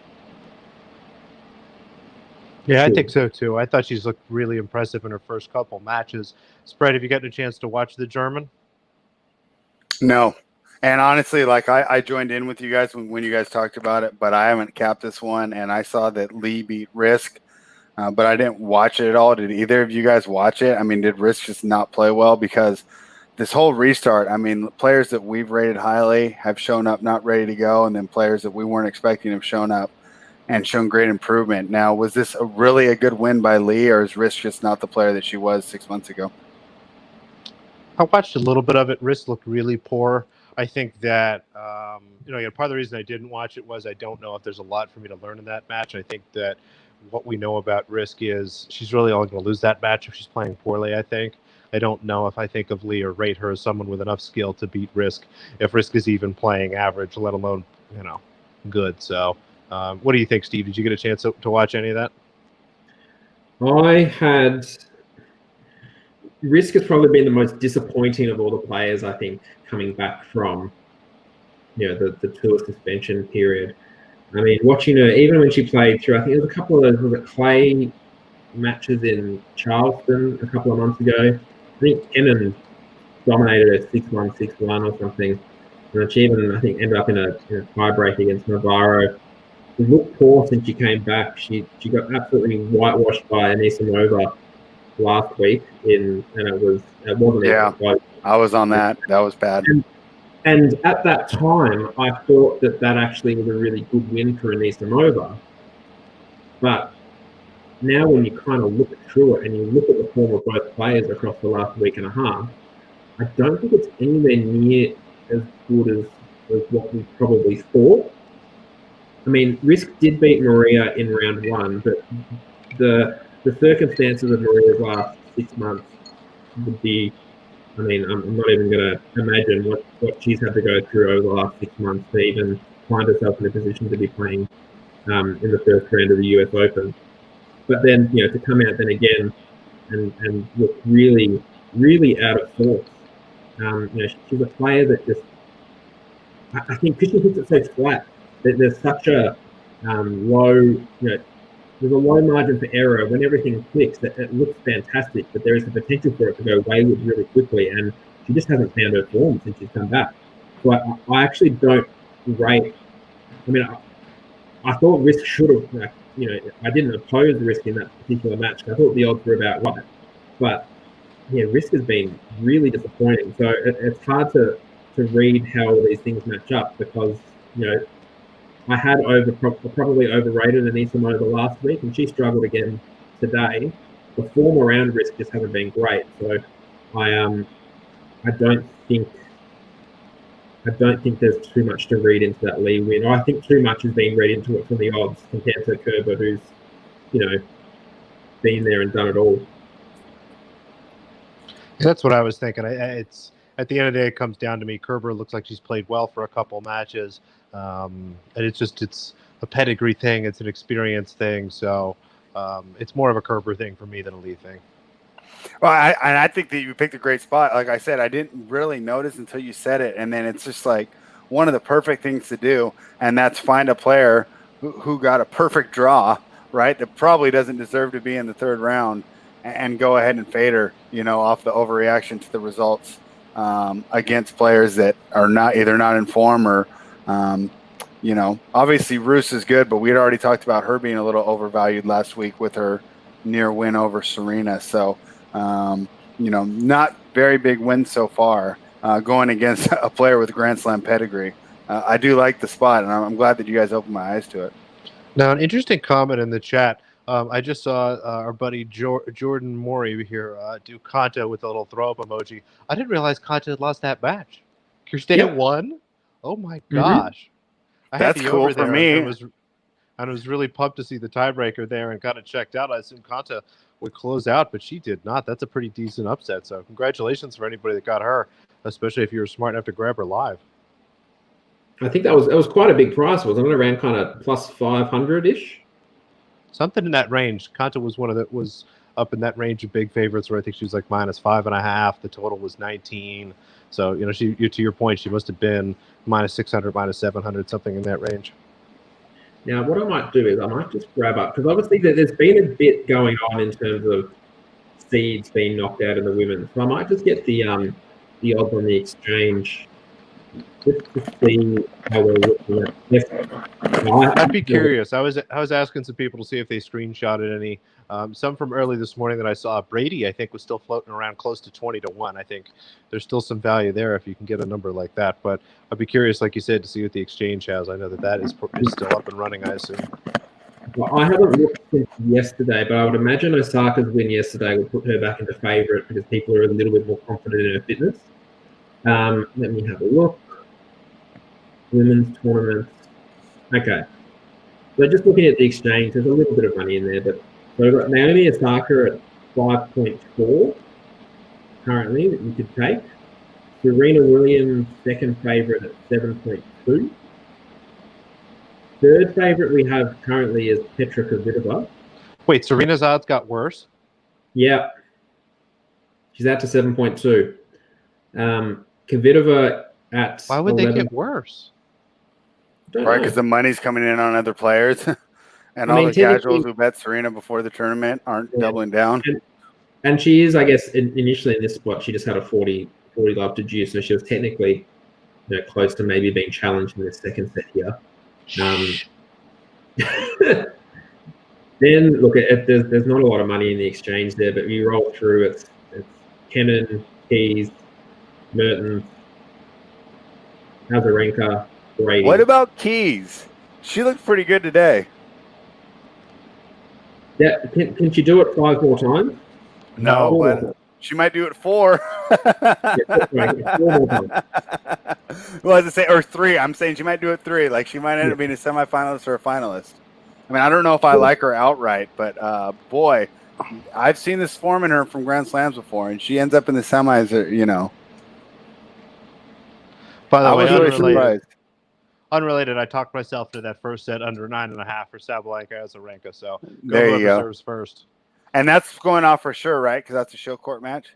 Yeah, I think so too. I thought she's looked really impressive in her first couple matches. Spread, have you gotten a chance to watch the German? No. And honestly, I joined in with you guys when you guys talked about it, but I haven't capped this one. And I saw that Lee beat Risk, but I didn't watch it at all. Did either of you guys watch it? I mean, did Risk just not play well? Because this whole restart, I mean, players that we've rated highly have shown up not ready to go, and then players that we weren't expecting have shown up and shown great improvement. Now, was this really a good win by Lee, or is Risk just not the player that she was 6 months ago? I watched a little bit of it. Risk looked really poor. I think that, again, part of the reason I didn't watch it was I don't know if there's a lot for me to learn in that match. I think that what we know about Risk is she's really only going to lose that match if she's playing poorly, I think. I don't know if I think of Lee or rate her as someone with enough skill to beat Risk if Risk is even playing average, let alone, good. So what do you think, Steve? Did you get a chance to watch any of that? Risk has probably been the most disappointing of all the players, I think, coming back from the tour suspension period. I mean, watching her, even when she played through, I think there was a couple of those clay matches in Charleston a couple of months ago. I think Kenin dominated her 6-1, 6-1 or something. And she even, I think, ended up in a tiebreak against Navarro. She looked poor since she came back. She got absolutely whitewashed by Anisimova last week, and it wasn't even close. I was on that. That was bad. And at that time, I thought that actually was a really good win for Anisimova. But now when you kind of look through it and you look at the form of both players across the last week and a half, I don't think it's anywhere near as good as what we probably thought. I mean, Risk did beat Maria in round one, but the circumstances of Maria's last 6 months would be, I mean, I'm not even going to imagine what she's had to go through over the last 6 months to even find herself in a position to be playing in the first round of the US Open. But then, to come out then again and look really, really out of sorts. She's a player that just, I think because she hits it so flat, there's such a low, there's a low margin for error when everything clicks. That it looks fantastic, but there is the potential for it to go wayward really quickly, and she just hasn't found her form since she's come back. So I actually don't rate. I mean, I thought Risk should have, I didn't oppose Risk in that particular match. I thought the odds were about right, but Risk has been really disappointing. So it's hard to read how all these things match up because I had probably overrated Anisimova last week, and she struggled again today. The form around Risk just hasn't been great. So I don't think there's too much to read into that Lee win. I think too much is being read into it from the odds compared to Kerber, who's been there and done it all. That's what I was thinking. at the end of the day, it comes down to me. Kerber looks like she's played well for a couple matches, and it's a pedigree thing. It's an experience thing. So it's more of a Kerber thing for me than a Lee thing. Well, I think that you picked a great spot. Like I said, I didn't really notice until you said it, and then it's just like one of the perfect things to do, and that's find a player who got a perfect draw, right? That probably doesn't deserve to be in the third round, and go ahead and fade her, off the overreaction to the results against players that are either not in form or, obviously Roos is good, but we had already talked about her being a little overvalued last week with her near win over Serena. So, not very big wins so far going against a player with Grand Slam pedigree. I do like the spot, and I'm glad that you guys opened my eyes to it. Now, an interesting comment in the chat. I just saw our buddy Jordan Morey here do Konta with a little throw-up emoji. I didn't realize Konta had lost that match. Kirstein won? Oh, my gosh. I That's had the cool over for there me. and was really pumped to see the tiebreaker there and got it checked out. I assumed Konta would close out, but she did not. That's a pretty decent upset. So congratulations for anybody that got her, especially if you were smart enough to grab her live. I think that was quite a big price, wasn't it? Around kind of plus 500-ish. Something in that range. Konta was up in that range of big favorites where I think she was like minus 5.5. The total was 19. So, to your point, she must have been minus 600, minus 700, something in that range. Now, what I might do is I might just grab up, because obviously there's been a bit going on in terms of seeds being knocked out in the women's. So I might just get the odds on the exchange just to see how we're looking at this. I'd be curious. I was asking some people to see if they screenshotted any. Some from early this morning that I saw. Brady, I think, was still floating around close to 20-1. I think there's still some value there if you can get a number like that. But I'd be curious, like you said, to see what the exchange has. I know that is still up and running, I assume. Well, I haven't looked since yesterday, but I would imagine Osaka's win yesterday would put her back into favourite because people are a little bit more confident in her fitness. Let me have a look. Women's tournaments. Okay. So just looking at the exchange, there's a little bit of money in there, but so we've got Naomi Osaka at 5.4 currently that you could take. Serena Williams, second favourite at 7.2. Third favourite we have currently is Petra Kvitova. Wait, Serena's odds got worse? Yeah. She's out to 7.2. Kvitova at Why would 11. they get worse? Right, because the money's coming in on other players. And all the casuals who bet Serena before the tournament aren't doubling down. And she is, I guess, initially in this spot, she just had a 40 love to juice, so she was technically close to maybe being challenged in the second set here. Then, look, there's not a lot of money in the exchange there, but you roll through, it's Kenin, Keys, Mertens, Azarenka, Brady. What about Keys? She looked pretty good today. Yeah, can she do it 5 more times? No, but she might do it 4. Yeah, 4 more times. Well, as I say, or 3. I'm saying she might do it 3. Like she might end up being a semifinalist or a finalist. I mean, I don't know if I like her outright, but boy, I've seen this form in her from Grand Slams before, and she ends up in the semis. By the way, really surprised. Unrelated, I talked myself to that first set under 9.5 for Sabalenka Azarenka. So there you go. Serves first. And that's going off for sure, right? Because that's a show court match.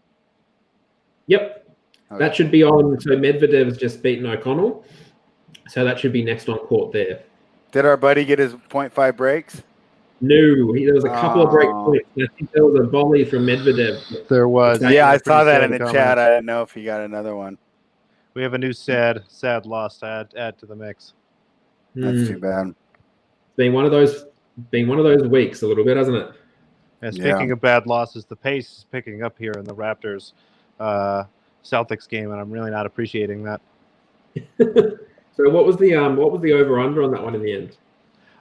Yep. Okay. That should be on. So Medvedev's just beaten O'Connell. So that should be next on court there. Did our buddy get his 0.5 breaks? No. There was a couple of break points. I think there was a volley from Medvedev. There was. Yeah, I saw that in the chat. I didn't know if he got another one. We have a new sad loss to add to the mix. That's too bad. It's been one of those weeks a little bit, hasn't it? And speaking of bad losses, the pace is picking up here in the Raptors Celtics game, and I'm really not appreciating that. So what was the over under on that one in the end?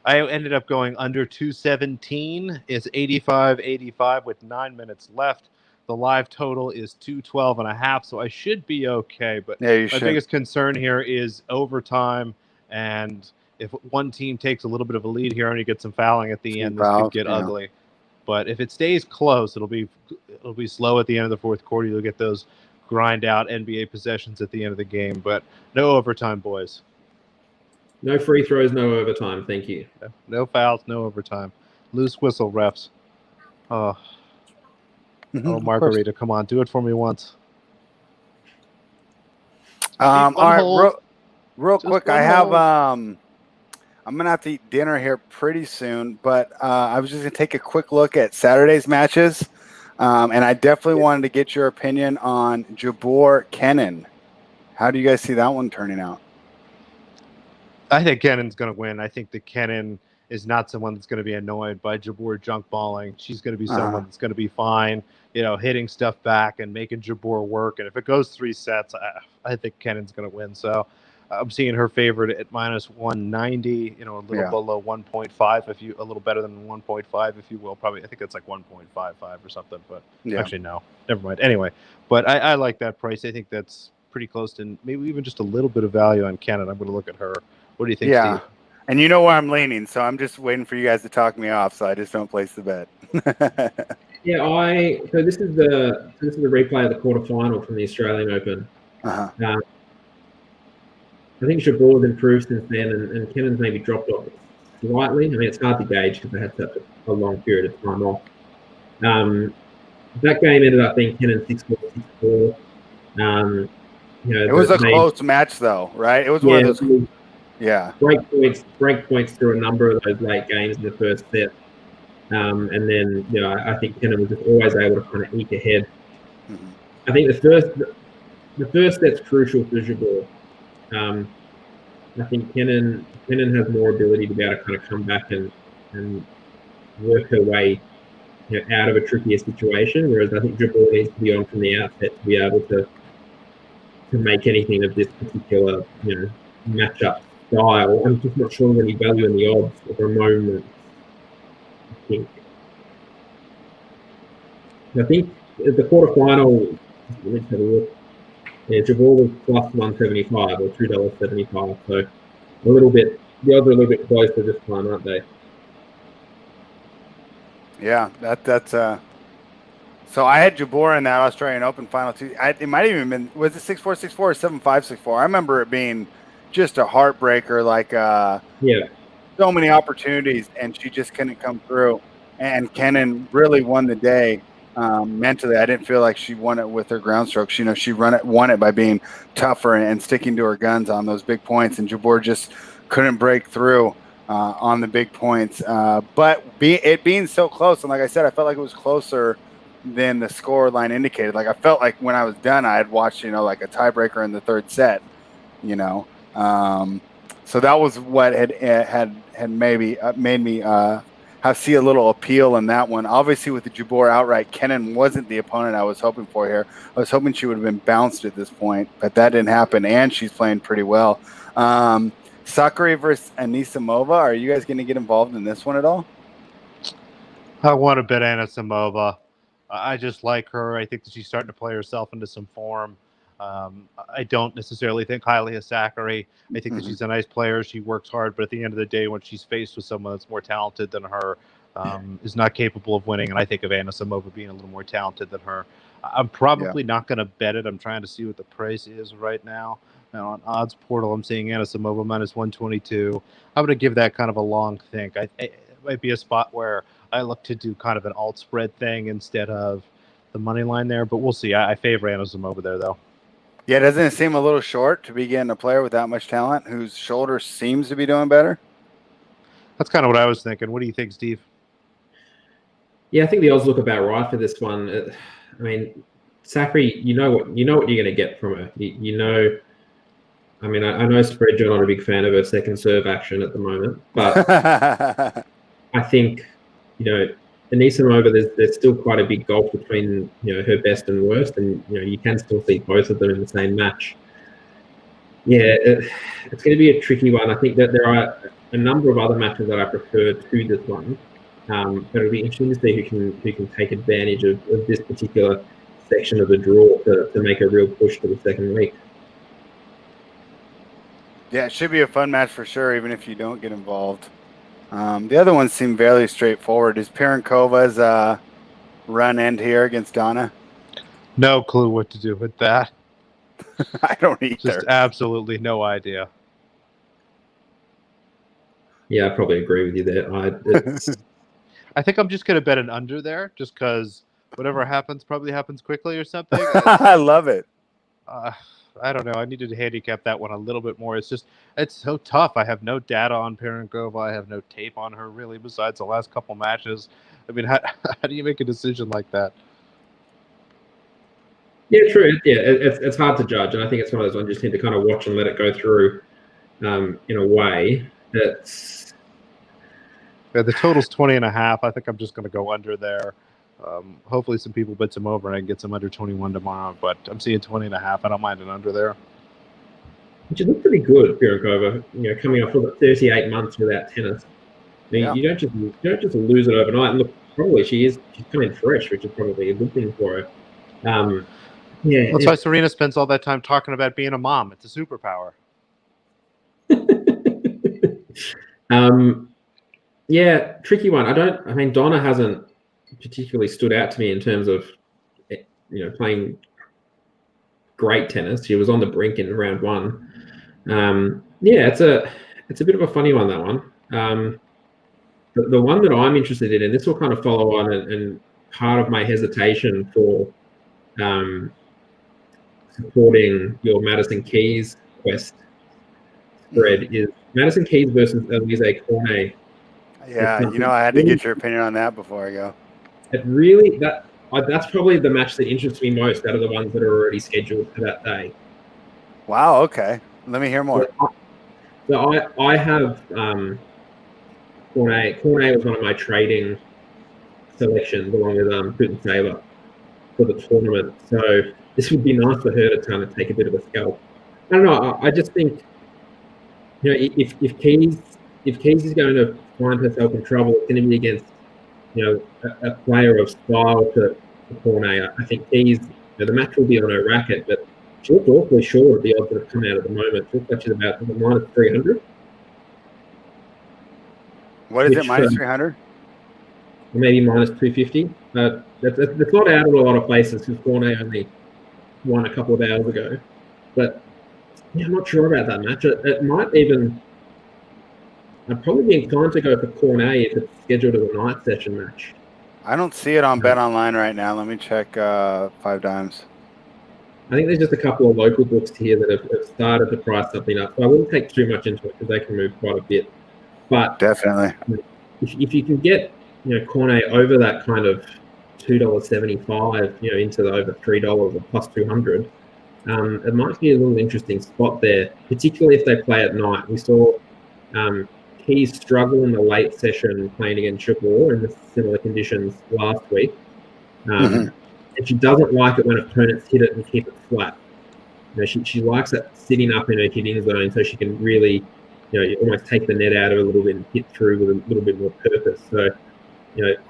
I ended up going under 217. It's 85-85 with 9 minutes left. The live total is 212.5, so I should be okay. But my biggest concern here is overtime, and if one team takes a little bit of a lead here and you get some fouling at the end, this could get ugly. But if it stays close, it'll be slow at the end of the fourth quarter. You'll get those grind out NBA possessions at the end of the game, but no overtime, boys. No free throws, no overtime. Thank you. No fouls, no overtime. Loose whistle, refs. Oh, Mhm, oh, of Margarita, come on, do it for me once. All one right, hold. real Just quick. one I have hold. I'm gonna have to eat dinner here pretty soon, but I was just gonna take a quick look at Saturday's matches, and I definitely wanted to get your opinion on Jabeur Kenin. How do you guys see that one turning out? I think Kennon's going to win. I think that Kennon is not someone that's going to be annoyed by Jabeur junk balling. She's going to be someone that's going to be fine, hitting stuff back and making Jabeur work. And if it goes 3 sets, I think Kennon's going to win. So I'm seeing her favorite at minus 190, a little below 1.5, a little better than 1.5, if you will. Probably, I think it's like 1.55 or something, but actually, no, never mind. Anyway, but I like that price. I think that's pretty close to maybe even just a little bit of value on Kennon. I'm going to look at her. What do you think, Steve? And you know where I'm leaning, so I'm just waiting for you guys to talk me off, so I just don't place the bet. So this is the replay of the quarterfinal from the Australian Open. Uh-huh. I think Jabeur has improved since then, and Kennon's maybe dropped off slightly. I mean, it's hard to gauge because they had such a long period of time off. That game ended up being Kenin 6-4, 6-4. It was a close match, though, right? It was one of those. Yeah. Break points through a number of those late games in the first set. And then, I think Kenin was just always able to kind of eke ahead. Mm-hmm. I think the first set's crucial for Jabeur. I think Kenin has more ability to be able to kind of come back and work her way out of a trickier situation, whereas I think Jabeur needs to be on from the outset to be able to make anything of this particular matchup style. I'm just not sure any value in the odds at the moment. I think at the quarterfinal, let's have a look. Jabeur was plus 175 or $2.75, so a little bit. The odds are a little bit closer this time, aren't they? Yeah, that's So I had Jabeur in that Australian Open final too. It might have even been, was it 6-4, 6-4 or 7-5, 6-4? I remember it being just a heartbreaker. Like so many opportunities, and she just couldn't come through. And Kenin really won the day. Mentally, I didn't feel like she won it with her ground strokes. She won it by being tougher and sticking to her guns on those big points. And Jabeur just couldn't break through on the big points. But it being so close, and like I said, I felt like it was closer than the score line indicated. Like I felt like when I was done, I had watched like a tiebreaker in the third set. So that was what had maybe made me see a little appeal in that one. Obviously, with the Jabeur outright, Kenin wasn't the opponent I was hoping for here. I was hoping she would have been bounced at this point, but that didn't happen, and she's playing pretty well. Sakkari versus Anisimova. Are you guys going to get involved in this one at all? I want to bet Anisimova. I just like her. I think that she's starting to play herself into some form. I don't necessarily think highly of Sakkari. I think that she's a nice player. She works hard, but at the end of the day, when she's faced with someone that's more talented than her, is not capable of winning. And I think of Anisimova being a little more talented than her. I'm probably not going to bet it. I'm trying to see what the price is right now. Now on Odds Portal, I'm seeing Anisimova minus 122. I'm going to give that kind of a long think. It might be a spot where I look to do kind of an alt spread thing instead of the money line there, but we'll see. I favor Anisimova there, though. Yeah, doesn't it seem a little short to be getting a player with that much talent whose shoulder seems to be doing better? That's kind of what I was thinking. What do you think, Steve? Yeah, I think the odds look about right for this one. I mean, Sakkari, you know what you're going to get from her. I mean, I know spread. You're not a big fan of her second serve action at the moment, but I think Anisimova, there's still quite a big gulf between her best and worst, and you can still see both of them in the same match. Yeah, it's going to be a tricky one. I think that there are a number of other matches that I prefer to this one, but it'll be interesting to see who can take advantage of this particular section of the draw to make a real push for the second week. Yeah, it should be a fun match for sure, even if you don't get involved. The other ones seem fairly straightforward. Is Pironkova's run end here against Donna? No clue what to do with that. I don't either. Just absolutely no idea. Yeah, I probably agree with you there. I think I'm just going to bet an under there just because whatever happens probably happens quickly or something. I love it. I don't know. I needed to handicap that one a little bit more. It's so tough. I have no data on Pirankova. I have no tape on her really besides the last couple matches. I mean, how do you make a decision like that? Yeah, true. Yeah, it's hard to judge, and I think it's one of those ones you just need to kind of watch and let it go through in a way that's. Yeah, the total's 20.5. I think I'm just going to go under there. Hopefully some people bet some over and I can get some under 21 tomorrow, but I'm seeing 20.5. I don't mind an under there. Which looks pretty good, Pirankova. Coming off of 38 months without tennis. Yeah. You don't just lose it overnight. And look, probably she's coming fresh, which is probably a good thing for her. Yeah, That's why Serena spends all that time talking about being a mom. It's a superpower. Yeah, tricky one. I mean, Donna hasn't particularly stood out to me in terms of, playing great tennis. She was on the brink in round one. Yeah, it's a bit of a funny one, that one. The one that I'm interested in, and this will kind of follow on and part of my hesitation for supporting your Madison Keys Quest spread is Madison Keys versus Alizé Cornet. Yeah, I had to get your opinion on that before I go. That's probably the match that interests me most out of the ones that are already scheduled for that day. Wow. Okay. Let me hear more. So I have Cornet. Cornet was one of my trading selections along with Putin for the tournament. So this would be nice for her to kind of take a bit of a scalp. I don't know. I just think, if Keys is going to find herself in trouble, it's going to be against, a player of style to Cornet. I think Keys, the match will be on her racket, but she looks awfully short of the odds that have come out at the moment. She looks like she's about minus 300. What is it, minus 300? Or maybe minus 250. That's not out of a lot of places because Cornet only won a couple of hours ago. But yeah, I'm not sure about that match. It might even. I'd probably be inclined to go for Cornet if it's scheduled as a night session match. I don't see it on Bet Online right now. Let me check 5 Dimes. I think there's just a couple of local books here that have started to price something up. So I wouldn't take too much into it because they can move quite a bit. But definitely, if you can get Cornet over that kind of $2.75, into the over $3 or plus 200, it might be a little interesting spot there, particularly if they play at night. We saw Keys struggle in the late session playing against Shakur in the similar conditions last week. And she doesn't like it when opponents hit it and keep it flat. She likes it sitting up in her hitting zone so she can really, almost take the net out of it a little bit and hit through with a little bit more purpose. So,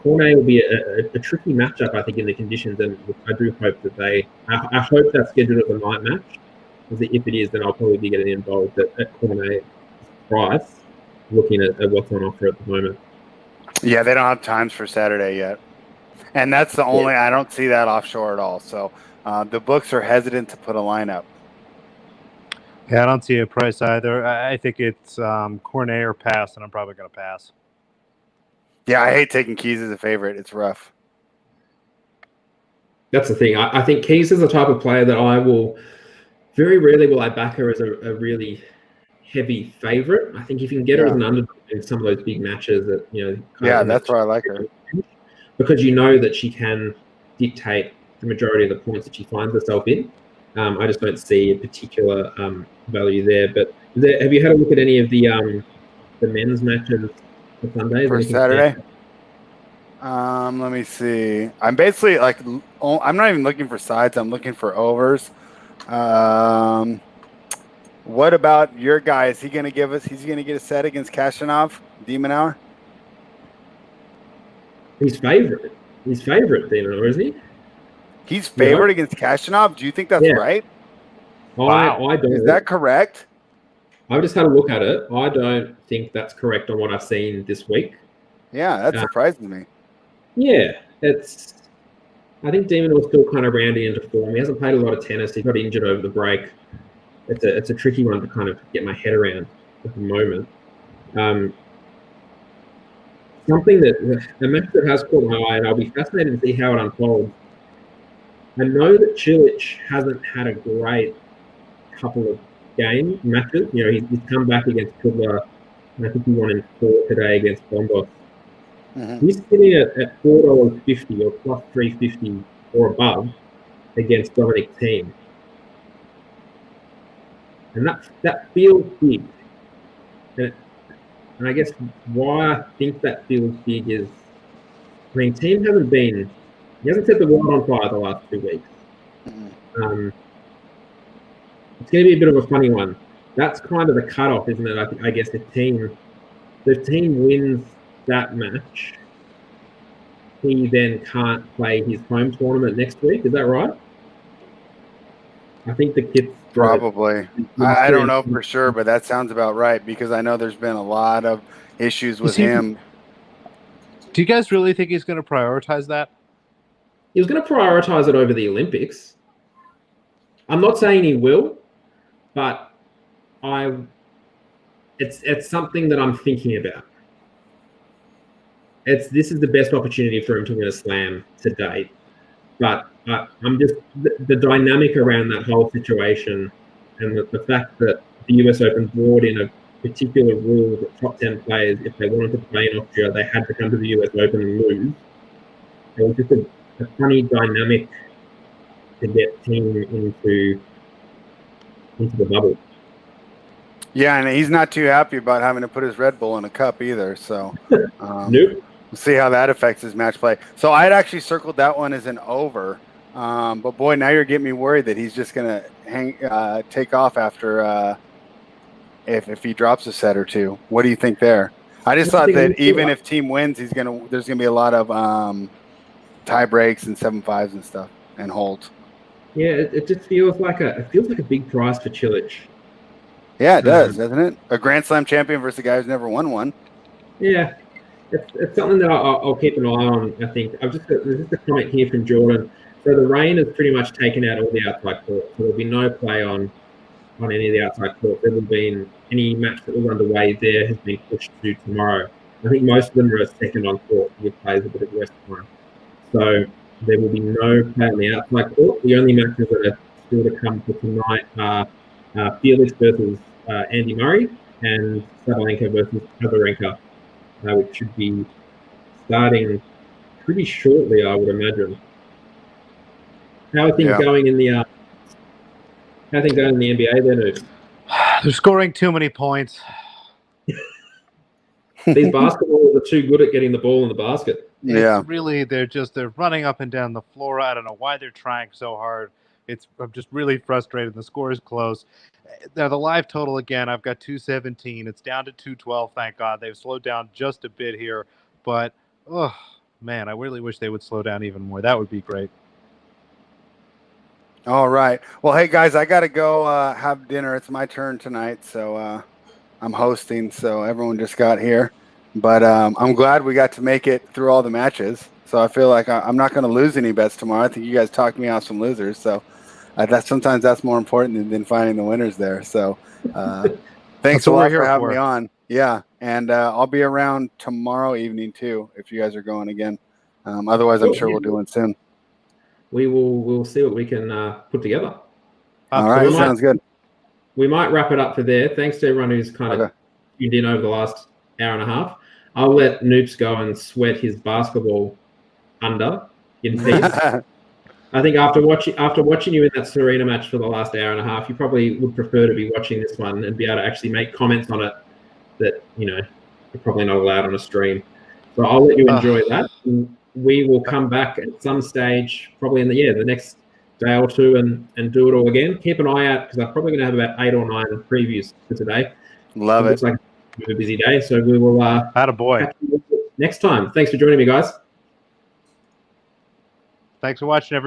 Cornet will be a tricky matchup, I think, in the conditions, and I do hope that I hope that's scheduled as a night match. Because if it is, then I'll probably be getting involved at Cornet's price, looking at what's on offer at the moment. Yeah, they don't have times for Saturday yet. And that's the only, I don't see that offshore at all. So the books are hesitant to put a lineup. Yeah, I don't see a price either. I think it's Cornet or pass, and I'm probably going to pass. Yeah, I hate taking Keys as a favorite. It's rough. That's the thing. I think Keys is the type of player that I will, very rarely will I back her as a really heavy favorite. I think if you can get her as an underdog in some of those big matches that, that's why I like her. Because that she can dictate the majority of the points that she finds herself in. I just don't see a particular value there. But have you had a look at any of the men's matches for Sunday? For Saturday? Let me see. I'm basically I'm not even looking for sides. I'm looking for overs. What about your guy? Is he going to give us? He's going to get a set against Kashanov, Demon Hour. He's favorite, Demon Hour, isn't he? He's favored against Kashanov. Do you think that's right? I don't. Is that correct? I've just had a look at it. I don't think that's correct on what I've seen this week. Yeah, that surprises me. Yeah, it's. I think De Minaur's still kind of rounding into form. He hasn't played a lot of tennis. He got injured over the break. It's a tricky one to kind of get my head around at the moment. Something that a match that has caught my eye, and I'll be fascinated to see how it unfolds. I know that Cilic hasn't had a great couple of matches. You know, he's come back against Kudla, and I think he won in 4 today against Bombos. Mm-hmm. He's sitting at $4.50 or plus 350 or above against Dominic Thiem. And that feels big. And I guess why I think that feels big is, I mean, Thiem he hasn't set the world on fire the last 2 weeks. Mm-hmm. It's going to be a bit of a funny one. That's kind of the cutoff, isn't it? I guess if Thiem wins that match, he then can't play his home tournament next week. Is that right? I think the kids Probably. I don't know for sure, but that sounds about right because I know there's been a lot of issues with him. Do you guys really think he's going to prioritize that? He was going to prioritize it over the Olympics. I'm not saying he will, but it's something that I'm thinking about. This is the best opportunity for him to win a slam to date. But I'm just the dynamic around that whole situation, and the fact that the US Open brought in a particular rule that top 10 players, if they wanted to play in Austria, they had to come to the US Open and lose. It was just a funny dynamic to get Thiem into the bubble. Yeah, and he's not too happy about having to put his Red Bull in a cup either. So Nope. We'll see how that affects his match play. So I had actually circled that one as an over. But boy, now you're getting me worried that he's just gonna take off after if he drops a set or two. What do you think there? I just thought that even if Thiem wins, there's gonna be a lot of tie breaks and 7-5s and stuff and holds. Yeah, it just feels like a big prize for Cilic. Yeah, it does, doesn't it? A Grand Slam champion versus a guy who's never won one. Yeah, it's something that I'll keep an eye on. I think there's just a comment here from Jordan. So the rain has pretty much taken out all the outside courts. So there'll be no play on any of the outside courts. There will be any match that was underway there has been pushed to tomorrow. I think most of them are a second on court to give players a bit of rest time. So there will be no play on the outside court. The only matches that are still to come for tonight are Felix versus Andy Murray and Sabalenka versus Azarenka, which should be starting pretty shortly, I would imagine. How are things going in the NBA then? They're scoring too many points. These basketballers are too good at getting the ball in the basket. Yeah, really, they're running up and down the floor. I don't know why they're trying so hard. I'm just really frustrated. The score is close. Now the live total again, I've got 217. It's down to 212. Thank God they've slowed down just a bit here, but oh man, I really wish they would slow down even more. That would be great. All right. Well, hey guys, I got to go have dinner. It's my turn tonight, so I'm hosting. So everyone just got here, but I'm glad we got to make it through all the matches. So I feel like I'm not going to lose any bets tomorrow. I think you guys talked me off some losers. So sometimes that's more important than finding the winners there. So thanks a lot for having me on. Yeah, and I'll be around tomorrow evening too if you guys are going again. Otherwise, I'm sure we'll do one soon. We'll see what we can put together. All right, sounds good. We might wrap it up for there. Thanks to everyone who's kind of tuned in over the last hour and a half. I'll let Noops go and sweat his basketball under in peace. I think after watching you in that Serena match for the last hour and a half, you probably would prefer to be watching this one and be able to actually make comments on it that you're probably not allowed on a stream. So I'll let you enjoy that. We will come back at some stage, probably in the next day or two, and do it all again. Keep an eye out because I'm probably going to have about 8 or 9 previews for today. Love it. Looks like a busy day, so we will. Attaboy. Next time. Thanks for joining me, guys. Thanks for watching, everybody.